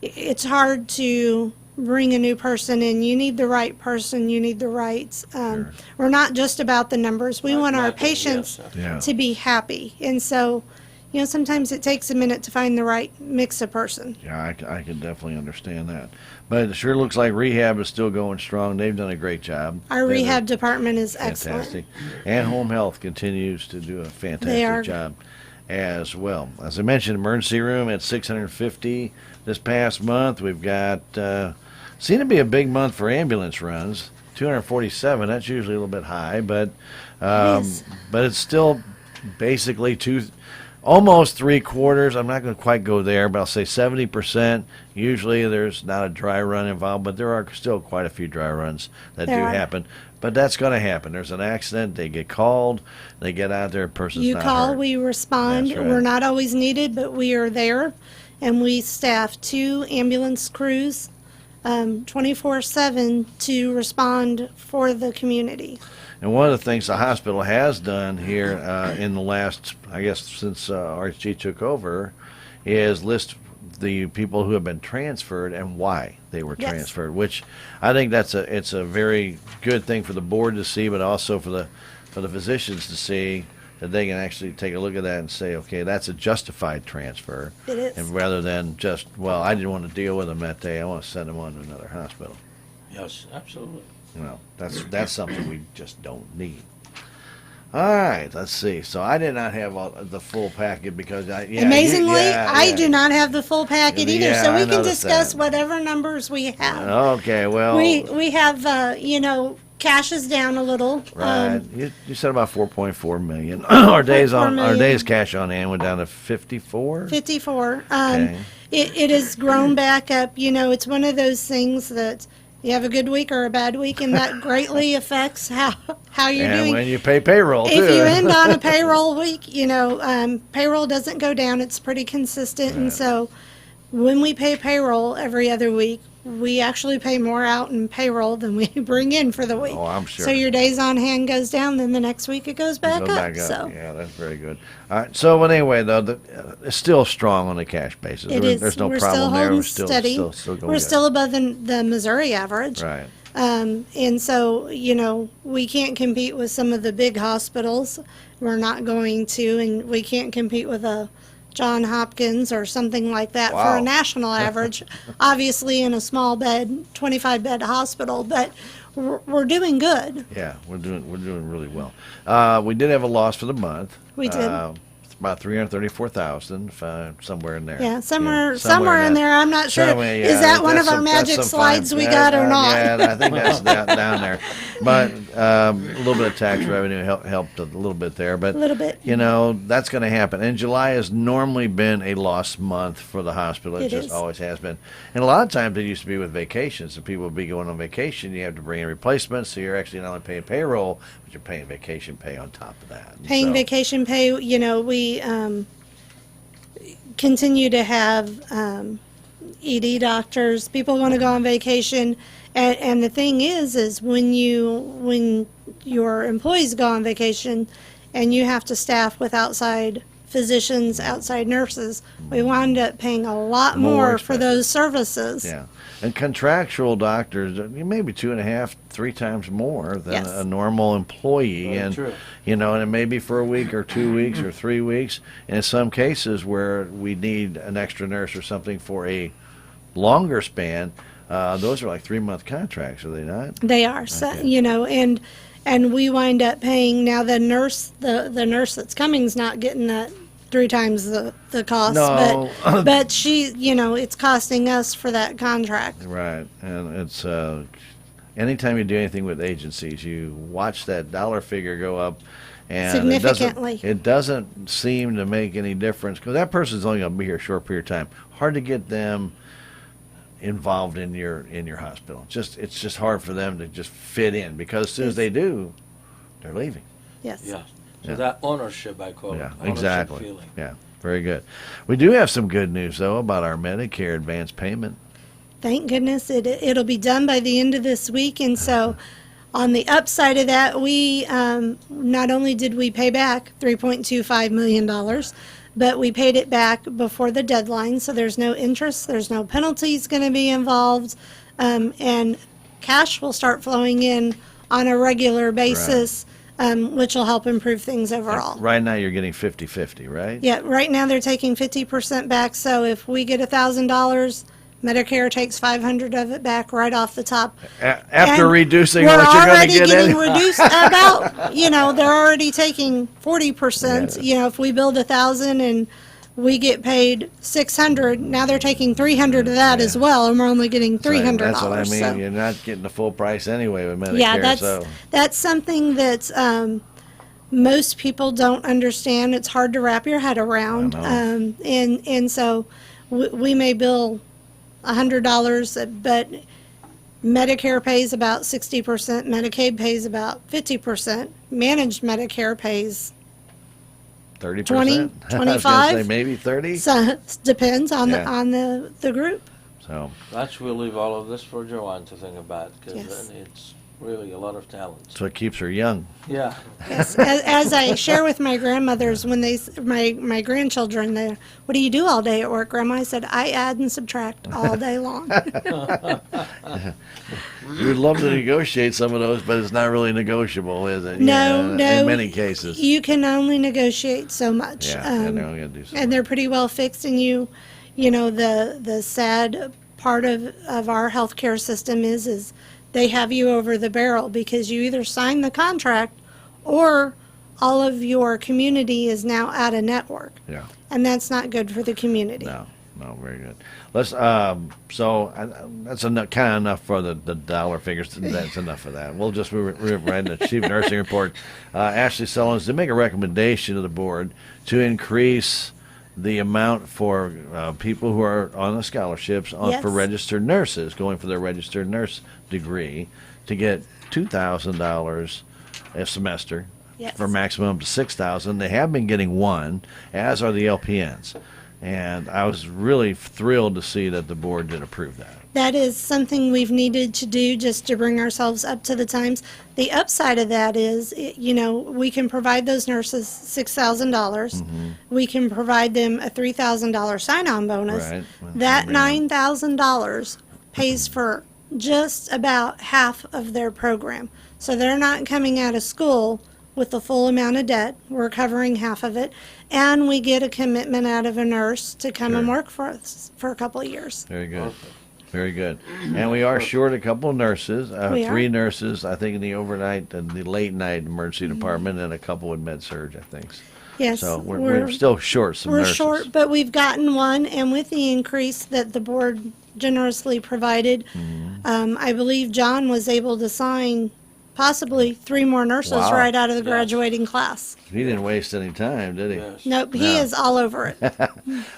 it's hard to bring a new person in. You need the right person. You need the rights. We're not just about the numbers. We want our Mathematically, patients yes. Yeah. to be happy. And so, you know, sometimes it takes a minute to find the right mix of person. Yeah, I can definitely understand that. But it sure looks like rehab is still going strong. They've done a great job. Our They're rehab department is excellent. fantastic. And home health continues to do a They are. fantastic job as well. As I mentioned, emergency room at 650 this past month. We've got, seemed to be a big month for ambulance runs, 247. That's usually a little bit high, but is. but it's still basically almost 3/4. I'm not going to quite go there, but I'll say 70%. Usually there's not a dry run involved, but there are still quite a few dry runs that There do are. happen. But that's going to happen. There's an accident, they get called, they get out there, person's You not call, hurt. we respond. That's right. We're not always needed, but we are there. And we staff 2 ambulance crews 24/7 to respond for the community. And one of the things the hospital has done here in the last, I guess, since RHG took over, is list the people who have been transferred and why they were Yes. transferred. Which I think it's a very good thing for the board to see, but also for the physicians to see that they can actually take a look at that and say, okay, that's a justified transfer, It is. and rather than just, well, I didn't want to deal with them that day, I want to send them on to another hospital. Yes, absolutely. You know, that's something we just don't need. All right, let's see. So I did not have the full packet because Amazingly, I do not have the full packet either, Yeah, so I we can noticed discuss that. whatever numbers we have. Okay, well, We have, you know, cash is down a little. right. You said about 4.4 million. Our days 4.4 on our million. days cash on hand went down to 54. 54. Okay. It has grown back up. You know, it's one of those things that you have a good week or a bad week, and that greatly affects how you're And doing. when you pay payroll too. If you end on a payroll week, you know, payroll doesn't go down. It's pretty consistent. And so when we pay payroll every other week, we actually pay more out in payroll than we bring in for the week. Oh, I'm sure. So your days on hand goes down, then the next week it goes back Go up. back up. So Yeah, that's very good. All right. So, but anyway, though, it's still strong on the cash basis. it is. There's no We're problem still there. holding We're still steady. going We're good. still above the Missouri average. Right. And so, you know, we can't compete with some of the big hospitals. We're not going to, and we can't compete with a John Hopkins or something like that for Wow. a national average. Obviously, in a small bed, 25-bed hospital, but we're doing good. Yeah, we're doing really well. We did have a loss for the month. We did. It's about 334,000, somewhere in there. Yeah, somewhere that. in there. I'm not sure. Somewhere, yeah, Is that one that's of our some- that's magic some fine- slides we got or not? Yeah, I think that's down there. But a little bit of tax revenue helped a little bit there. But A little bit. you know, that's going to happen. And July has normally been a lost month for the hospital. It It just is. always has been. And a lot of times it used to be with vacations. And people would be going on vacation. You have to bring in replacements. So you're actually not only paying payroll, but you're paying vacation pay on top of that. And Paying so- vacation pay, you know, we continue to have ED doctors. People want to go on vacation, and the thing is when your employees go on vacation, and you have to staff with outside physicians, outside nurses, we wind up paying a lot More more for expensive. those services. Yeah, and contractual doctors, maybe 2.5, 3 times more than Yes. a normal employee, Very and true. you know, and it may be for a week or 2 weeks or 3 weeks. And in some cases where we need an extra nurse or something for a longer span, those are like 3-month contracts, are they not? They are, so, Okay. you know, and we wind up paying now the nurse that's coming's not getting that 3 times the cost, No. but she, you know, it's costing us for that contract. Right, and it's anytime you do anything with agencies, you watch that dollar figure go up, and Significantly. It doesn't seem to make any difference because that person's only going to be here a short period of time. Hard to get them involved in your hospital. It's just hard for them to just fit in because as soon as they do, they're leaving. Yes. Yeah. So Yeah. that ownership, I call Yeah, it. Ownership exactly. feeling. Yeah, very good. We do have some good news though about our Medicare advance payment. Thank goodness it'll be done by the end of this week, and so on the upside of that, we not only did we pay back $3.25 million, but we paid it back before the deadline, so there's no interest, there's no penalties going to be involved, and cash will start flowing in on a regular basis, which will help improve things overall. Right now you're getting 50-50, right? Yeah, right now they're taking 50% back, so if we get $1,000, Medicare takes 500 of it back right off the top. After And reducing we're what you're going already to get getting anyway. reduced about, you know, they're already taking 40%. Yeah. You know, if we build 1,000 and we get paid 600, now they're taking 300 of that as well, and we're only getting $300. That's what I mean. So, You're not getting the full price anyway with Medicare. yeah, so that's something that most people don't understand. It's hard to wrap your head around, I know. and so we may bill $100, but Medicare pays about 60%, Medicaid pays about 50%, managed Medicare pays 30%, 20, I was gonna 25? say maybe 30. so depends on Yeah. the group. So That's we'll leave all of this for JoeAnn to think about because Yes. it's really a lot of talent. so it keeps her young. Yeah. Yes, as I share with my grandmothers when my grandchildren, they, what do you do all day at work, Grandma? I said, I add and subtract all day long. We would love to negotiate some of those, but it's not really negotiable, is it? No, Yeah, no. In many cases. You can only negotiate so much. Yeah, and they're only going to do something. And they're pretty well fixed, and you know, the sad part of our healthcare system is they have you over the barrel because you either sign the contract or all of your community is now out of network. Yeah. And that's not good for the community. No, very good. Let's. That's enough, kind of enough for the dollar figures. That's enough of that. We'll just move right into the chief nursing report. Ashley Sullins did make a recommendation to the board to increase the amount for people who are on the scholarships Yes. for registered nurses going for their registered nurse degree to get $2,000 a semester. Yes. For maximum to $6,000. They have been getting one, as are the LPNs. And I was really thrilled to see that the board did approve that. That is something we've needed to do just to bring ourselves up to the times. The upside of that is, you know, we can provide those nurses $6,000. We can provide them a $3,000 sign-on bonus. Right. That Yeah. $9,000 pays for just about half of their program. So they're not coming out of school with the full amount of debt. We're covering half of it. And we get a commitment out of a nurse to come and Sure. work for us for a couple of years. Very good. Very good. And we are short a couple of nurses, We are. 3 nurses, I think, in the overnight and the late night emergency department, and a couple in med surge, I think. Yes, So we're still short some we're nurses. short, but we've gotten one, and with the increase that the board generously provided, Mm-hmm. I believe John was able to sign possibly 3 more nurses Wow. right out of the Yes. graduating class. He didn't waste any time, did he? Yes. Nope, he No. is all over it. All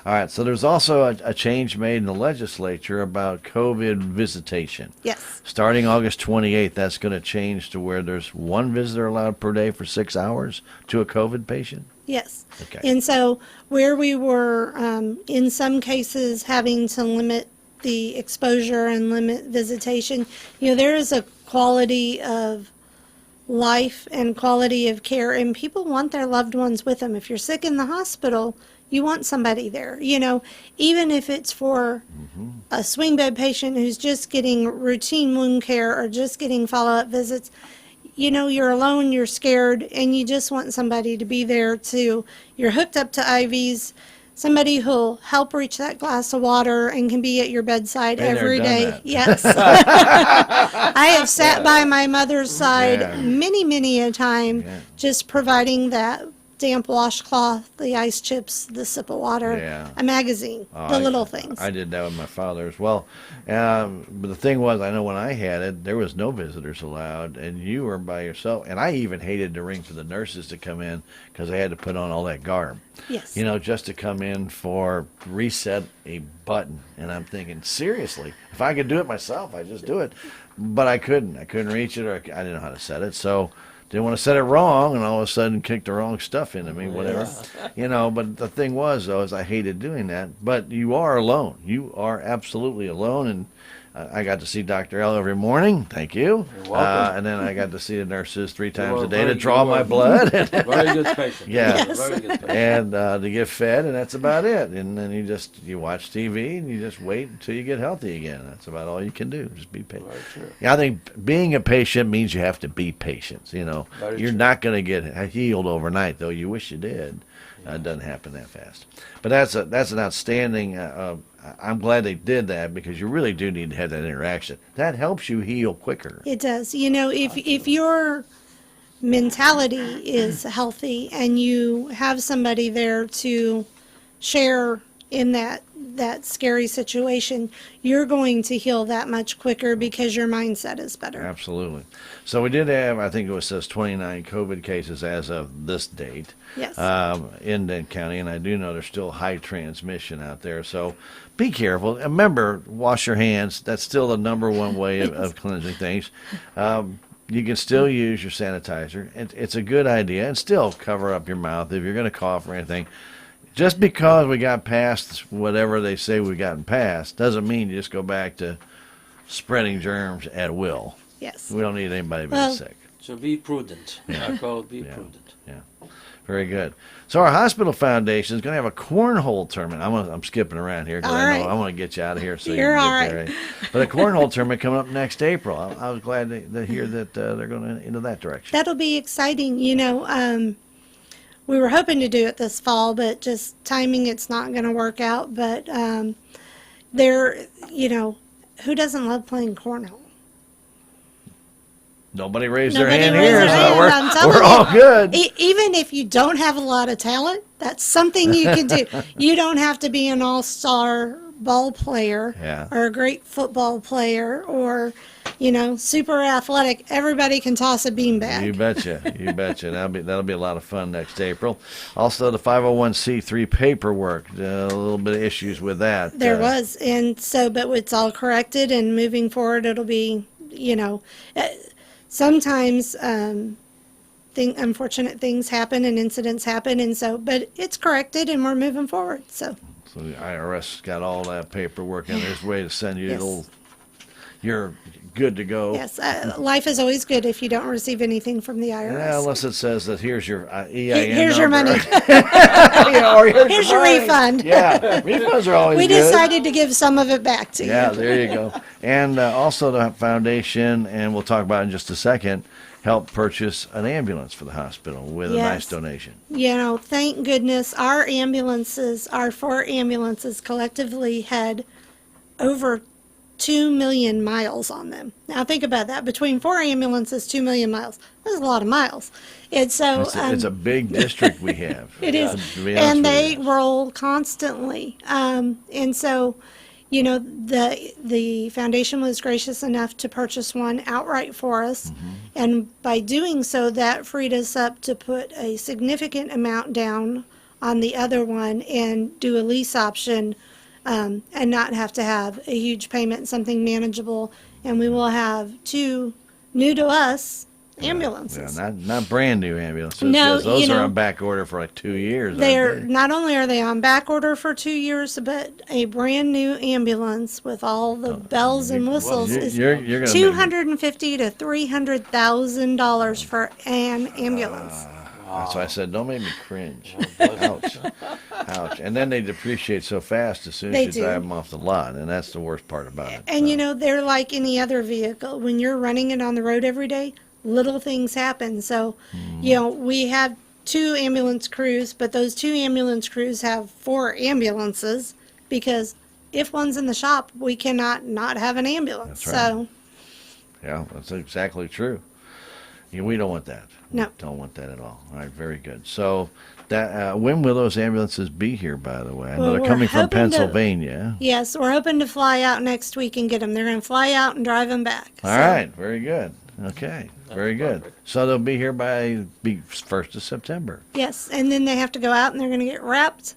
right, so there's also a change made in the legislature about COVID visitation. Yes, Starting August 28th, that's going to change to where there's 1 visitor allowed per day for 6 hours to a COVID patient. yes. Okay. And so where we were, in some cases, having to limit the exposure and limit visitation, there is a quality of life and quality of care, and people want their loved ones with them. If you're sick in the hospital, you want somebody there, even if it's for a swing bed patient who's just getting routine wound care or just getting follow-up visits. You're alone, you're scared, and you just want somebody to be there you're hooked up to IVs, somebody who'll help reach that glass of water and can be at your bedside Been there, every done day. that. Yes. I have sat by my mother's side Yeah. many, many a time, Yeah. just providing that damp washcloth, the ice chips, the sip of water, Yeah. a magazine, Oh, the little things. I did that with my father as well. But the thing was, I know when I had it, there was no visitors allowed, and you were by yourself. And I even hated to ring for the nurses to come in because they had to put on all that garb. Yes. Just to come in for reset a button. And I'm thinking, seriously, if I could do it myself, I'd just do it. But I couldn't. I couldn't reach it, or I didn't know how to set it. So didn't want to set it wrong, and all of a sudden kick the wrong stuff into me, whatever. But the thing was, though, is I hated doing that. But you are alone. You are absolutely alone, and I got to see Dr. L every morning. Thank you. You're welcome. And then I got to see the nurses 3 You times were a day to very- draw you my were blood Very good patient. Yeah. Yes. Very good patient. and to get fed, and that's about it. And then you watch TV, and you just wait until you get healthy again. That's about all you can do. Just be patient. Very true. Yeah, I think being a patient means you have to be patient. Very You're true. not going to get healed overnight, though. You wish you did. It doesn't happen that fast. But that's an outstanding. I'm glad they did that, because you really do need to have that interaction. That helps you heal quicker. It does. If your mentality is healthy and you have somebody there to share in that scary situation, you're going to heal that much quicker because your mindset is better. Absolutely. So we did have, I think it says 29 COVID cases as of this date. Yes. In Dent County, and I do know there's still high transmission out there. So be careful. And remember, wash your hands. That's still the number one way of cleansing things. You can still use your sanitizer. It's a good idea, and still cover up your mouth if you're going to cough or anything. Just because we got past whatever they say we've gotten past doesn't mean you just go back to spreading germs at will. Yes. We don't need anybody being Well, sick. So be prudent. I call it be Yeah. prudent. Very good. So our hospital foundation is going to have a cornhole tournament. I'm skipping around here because All I know right. I want to get you out of here so You're you all can get there. But a cornhole tournament coming up next April. I was glad to hear that they're going into that direction. That'll be exciting. We were hoping to do it this fall, but just timing, it's not going to work out. But who doesn't love playing cornhole? Nobody raised Nobody their hand raised here, their hand, so I'm telling we're you. all good. Even if you don't have a lot of talent, that's something you can do. You don't have to be an all-star ball player Yeah. or a great football player or, super athletic. Everybody can toss a beanbag. You betcha. You betcha. That'll be a lot of fun next April. Also, the 501c3 paperwork, a little bit of issues with that. There was, and so, but it's all corrected, and moving forward, it'll be, sometimes unfortunate things happen and incidents happen, and so, but it's corrected, and we're moving forward. So So the IRS got all that paperwork, and there's a way to send you Yes. your good to go. Yes, life is always good if you don't receive anything from the IRS. Yeah, unless it says that here's your EIN Here's your number. money. Yeah, or Here's your money. refund. Yeah, refunds are always We good. decided to give some of it back to Yeah, you. there you go. And also the foundation, and we'll talk about it in just a second, helped purchase an ambulance for the hospital with a nice Yes. donation. You know, thank goodness our four ambulances collectively had over 2 million miles on them. Now think about that. Between 4 ambulances, 2 million miles. That's a lot of miles. And so It's a big district we have. it is. To be honest And with they you. roll constantly. And so, you know, the foundation was gracious enough to purchase one outright for us. Mm-hmm. And by doing so, that freed us up to put a significant amount down on the other one and do a lease option, and not have to have a huge payment, something manageable. And we will have 2 new to us ambulances. Yeah, not brand new ambulances. No, Yes, those you are know, on back order for like 2 years. aren't They're they? not only are they on back order for 2 years, but a brand new ambulance with all the bells and whistles is You're gonna $250,000 to $300,000 for an ambulance. That's why I said, don't make me cringe. Oh, Ouch. Ouch. And then they depreciate so fast as soon as They you do. drive them off the lot, and that's the worst part about it. And you know, they're like any other vehicle. When you're running it on the road every day, little things happen. So, you know, we have 2 ambulance crews, but those 2 ambulance crews have 4 ambulances because if one's in the shop, we cannot not have an ambulance. That's right. So, Yeah, that's exactly true. Yeah, we don't want that. No. We don't want that at all. All right, very good. So, that when will those ambulances be here, by the way? I know Well, they're we're coming from hoping to- Pennsylvania. yes, we're hoping to fly out next week and get them. They're going to fly out and drive them back. All right, very good. Okay, very good. So they'll be here by 1st of September. Yes, and then they have to go out and they're going to get wrapped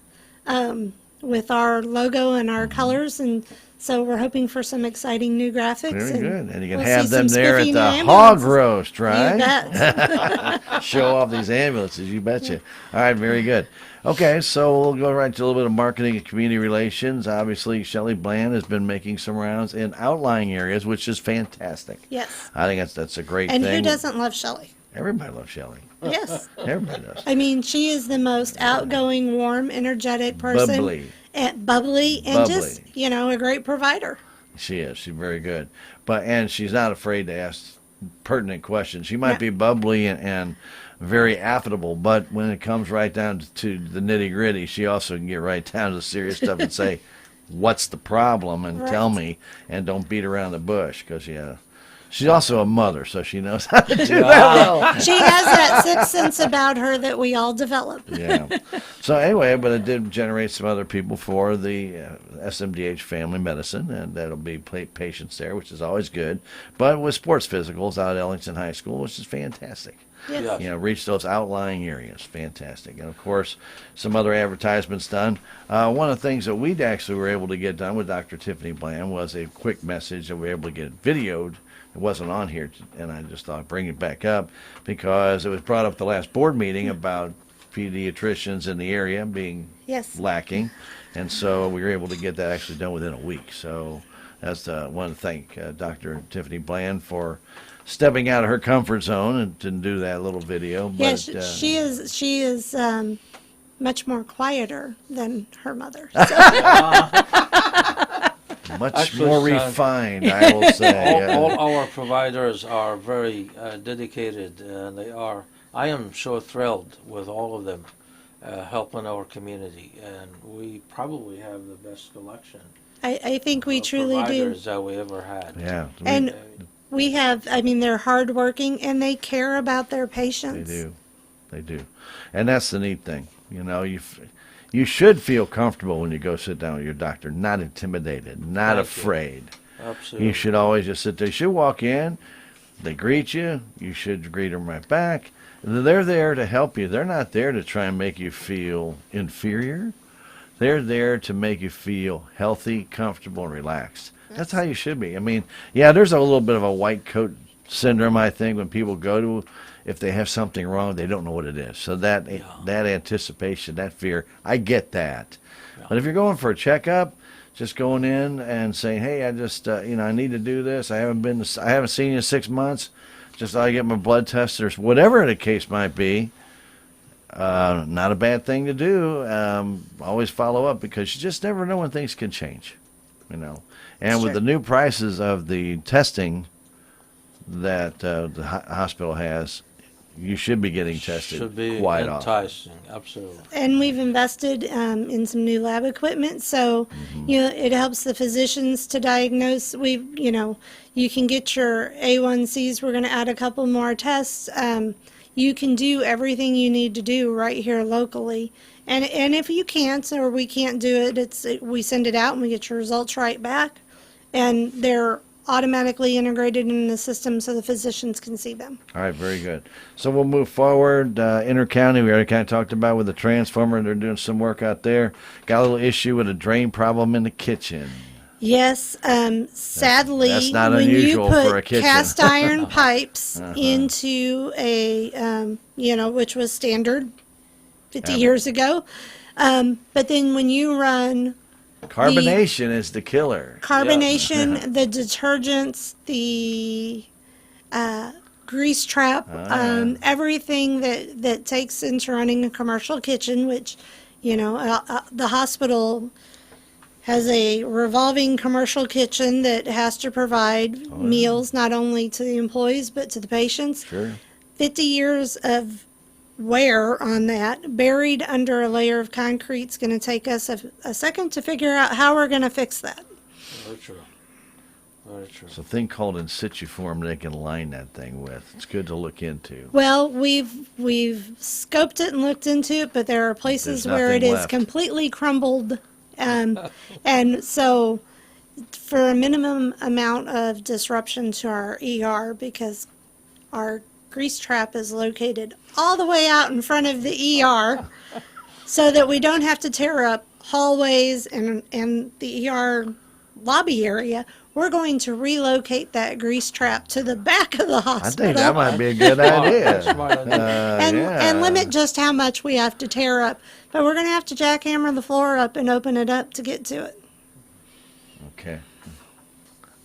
with our logo and our colors, and so we're hoping for some exciting new graphics. Very good. And you can we'll have see them some there at spiffy the new hog ambulances. roast, You right? bet. Show off these ambulances, you betcha. All right, very good. Okay, so we'll go right to a little bit of marketing and community relations. Obviously, Shelley Bland has been making some rounds in outlying areas, which is fantastic. Yes. I think that's a great And thing. who doesn't love Shelley? Everybody loves Shelley. Yes. Everybody does. I mean, she is the most outgoing, warm, energetic person. Bubbly. And bubbly, and just, Bubbly. you know, a great provider. She is. She's very good. And she's not afraid to ask pertinent questions. She might Yeah. be bubbly and very affable, but when it comes right down to the nitty gritty, she also can get right down to the serious stuff and say, what's the problem? And tell Right. me, and don't beat around the bush, because she's also a mother, so she knows how to do that well. She has that sixth sense about her that we all develop. Yeah. So anyway, but it did generate some other people for the SMDH family medicine, and that'll be patients there, which is always good. But with sports physicals out at Ellington High School, which is fantastic. Yes. Yeah. You know, reach those outlying areas. Fantastic. And of course, some other advertisements done. One of the things that we actually were able to get done with Dr. Tiffany Bland was a quick message that we were able to get videoed. It wasn't on here, and I just thought I'd bring it back up because it was brought up at the last board meeting about pediatricians in the area being Yes. lacking. And so we were able to get that actually done within a week. So that's want to thank Dr. Tiffany Bland for stepping out of her comfort zone and to do that little video. But, Yes, she is much more quieter than her mother. So, much Actually, more son, refined, I will say. All our providers are very dedicated, and I am so thrilled with all of them helping our community, and we probably have the best collection I think we of truly do. providers that we ever had. Yeah, And we have, I mean, they're hardworking and they care about their they patients. do. They do. And that's the neat thing. You know, you should feel comfortable when you go sit down with your doctor, not intimidated, not Thank you. afraid. Absolutely. You should always just sit there. You should walk in, they greet you, you should greet them right back. They're there to help you. They're not there to try and make you feel inferior. They're there to make you feel healthy, comfortable, and relaxed. That's how you should be. I mean, yeah, there's a little bit of a white coat syndrome, I think, when people go to, if they have something wrong, they don't know what it is. So that anticipation, that fear, I get that. But if you're going for a checkup, just going in and saying, hey, I just, I need to do this. I haven't seen you in 6 months. Just thought I get my blood test or whatever the case might be. Not a bad thing to do. Always follow up because you just never know when things can change, And with the new prices of the testing that the hospital has, you should be getting tested Should be quite often. enticing, absolutely. And we've invested in some new lab equipment, so it helps the physicians to diagnose. You can get your A1Cs. We're going to add a couple more tests. You can do everything you need to do right here locally. And if you can't or we can't do it, we send it out and we get your results right back, and they're automatically integrated in the system so the physicians can see them. All right, very good. So we'll move forward. Inter-county, we already kind of talked about with the transformer. They're doing some work out there. Got a little issue with a drain problem in the kitchen. Yes, sadly, That's not when you unusual for a put kitchen. cast iron pipes into a, which was standard 50 years ago, but then when you run Carbonation is the killer. carbonation, the detergents, the grease trap, everything that takes into running a commercial kitchen, which, the hospital has a revolving commercial kitchen that has to provide meals not only to the employees but to the patients. Sure. 50 years of wear on that, buried under a layer of concrete, is going to take us a second to figure out how we're going to fix that. Very true. Very true. It's a thing called in situ form they can line that thing with. It's good to look into. Well, we've scoped it and looked into it, but there are places There's where it nothing is left. completely crumbled. And so for a minimum amount of disruption to our ER, because our grease trap is located all the way out in front of the ER, so that we don't have to tear up hallways and the ER lobby area, we're going to relocate that grease trap to the back of the I hospital. think that might be a good idea. Smart idea. and limit just how much we have to tear up. But we're going to have to jackhammer the floor up and open it up to get to it. Okay.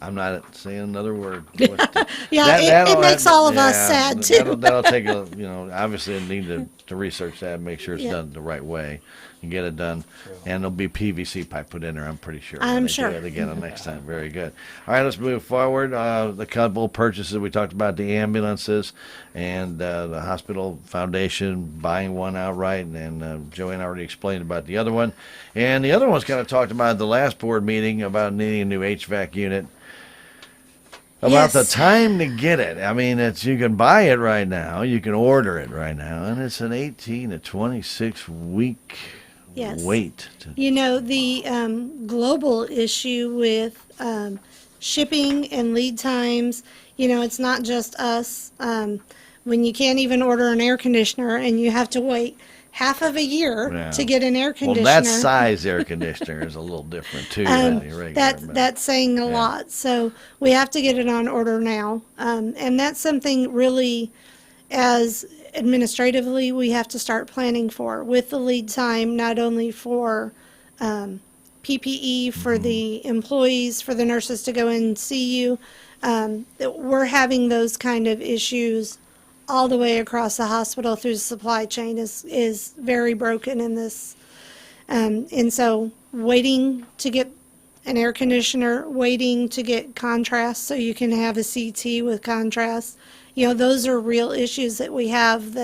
I'm not saying another word. Yeah, it makes all of us sad, too. That'll take obviously I need to research that and make sure it's Yeah. done the right way and get it done. And there'll be PVC pipe put in there, I'm pretty sure. when I'm they sure. do it again the next time. Very good. All right, let's move forward. The couple purchases, we talked about the ambulances and the hospital foundation buying one outright. And JoeAnn already explained about the other one. And the other one's kind of talked about at the last board meeting about needing a new HVAC unit. About the Yes. time to get it. I mean, you can buy it right now. You can order it right now. And it's an 18 to 26 week Yes. wait. The global issue with shipping and lead times, it's not just us. When you can't even order an air conditioner and you have to wait half of a year Yeah. to get an air Well, conditioner. that size air conditioner is a little different, too, than the regular. but- That's saying a Yeah. lot. So we have to get it on order now. And that's something really, as administratively, we have to start planning for with the lead time, not only for PPE, for the employees, for the nurses to go in and see you. That we're having those kind of issues all the way across the hospital through the supply chain is very broken in this. And so waiting to get an air conditioner, waiting to get contrast so you can have a CT with contrast. Those are real issues that we have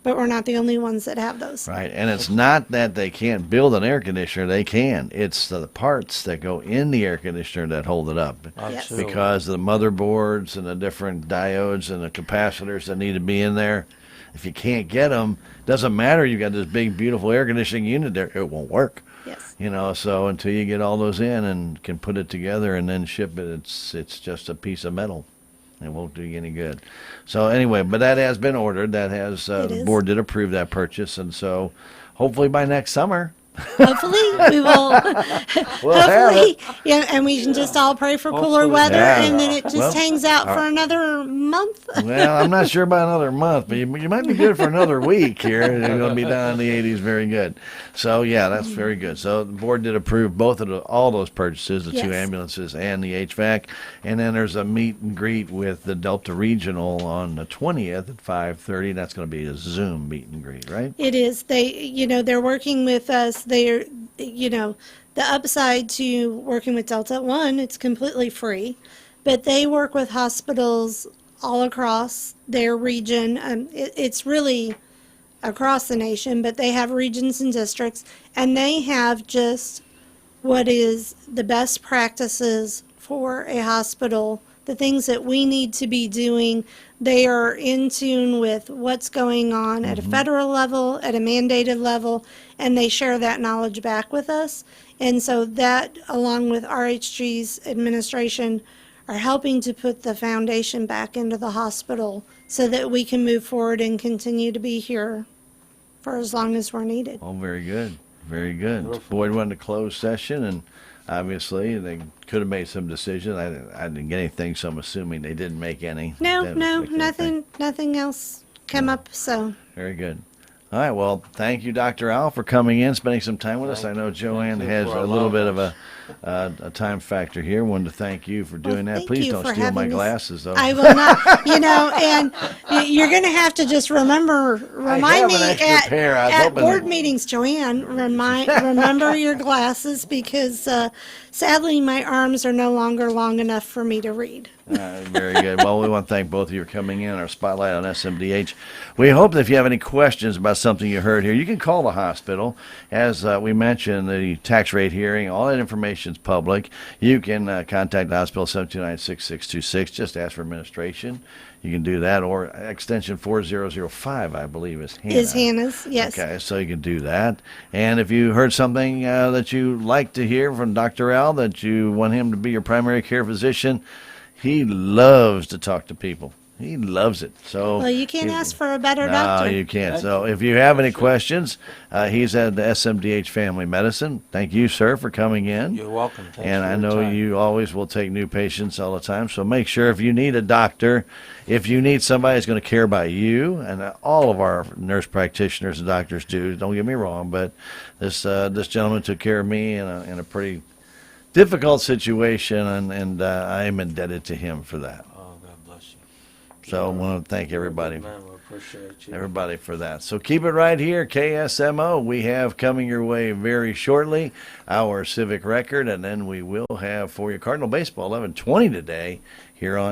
but we're not the only ones that have those. Right, and it's not that they can't build an air conditioner. They can. It's the parts that go in the air conditioner that hold it up. Absolutely. Because of the motherboards and the different diodes and the capacitors that need to be in there. If you can't get them, doesn't matter. You got this big, beautiful air conditioning unit there. It won't work. Yes. So until you get all those in and can put it together and then ship it, it's just a piece of metal. It won't do you any good. So anyway, but that has been ordered. That has It the is. board did approve that purchase, and so hopefully by next summer Hopefully, we will. We'll have Hopefully, yeah, and we can just all pray for cooler Hopefully. weather, Yeah. and then it just Well, hangs out for another month. Well, I'm not sure about another month, but you might be good for another week here. You're going to be down in the 80s. Very good. So, yeah, that's very good. So, the board did approve both of all those purchases, the two Yes. ambulances and the HVAC. And then there's a meet and greet with the Delta Regional on the 20th at 5:30. That's going to be a Zoom meet and greet, right? It is. They're working with us. They're, the upside to working with Delta, one, it's completely free, but they work with hospitals all across their region. It's really across the nation, but they have regions and districts, and they have just what is the best practices for a hospital, the things that we need to be doing. They are in tune with what's going on at a federal level, at a mandated level, and they share that knowledge back with us. And so that, along with RHG's administration, are helping to put the foundation back into the hospital so that we can move forward and continue to be here for as long as we're needed. Oh, very good. Very good. Boyd went to closed session, and obviously they could have made some decisions. I didn't get anything, so I'm assuming they didn't make any. They didn't make anything. Nothing else come up, so. Very good. All right. Well, thank you, Dr. Al, for coming in, spending some time with us. I know JoeAnn you has for a little bit of allowing a time factor here. Wanted to thank you for doing that. Thank Please you don't for steal my having us. glasses, though. I will not, and you're going to have to just remind have me an extra at, pair. I was at hoping board that- meetings, JoeAnn, remember your glasses, because sadly my arms are no longer long enough for me to read. Very good. Well, we want to thank both of you for coming in, our spotlight on SMDH. We hope that if you have any questions about something you heard here, you can call the hospital. As we mentioned, the tax rate hearing, all that information is public. You can contact the hospital, 729-6626. Just ask for administration. You can do that, or extension 4005, I believe, is Hannah. Is Hannah's, yes. Okay, so you can do that. And if you heard something that you like to hear from Dr. Al, that you want him to be your primary care physician, he loves to talk to people. He loves it. So Well, you can't ask for a better no, doctor. you can't. So if you have any questions, he's at the SMDH Family Medicine. Thank you, sir, for coming in. You're welcome. Thanks And for I your know time. you always will take new patients all the time. So make sure if you need a doctor, if you need somebody that's going to care about you, and all of our nurse practitioners and doctors do, don't get me wrong, but this gentleman took care of me in a pretty difficult situation, and I am indebted to him for that. Oh, God bless you. So I want to thank everybody. Man, we appreciate you. Everybody for that. So keep it right here, KSMO. We have coming your way very shortly our civic record, and then we will have for you Cardinal Baseball 11:20 today here on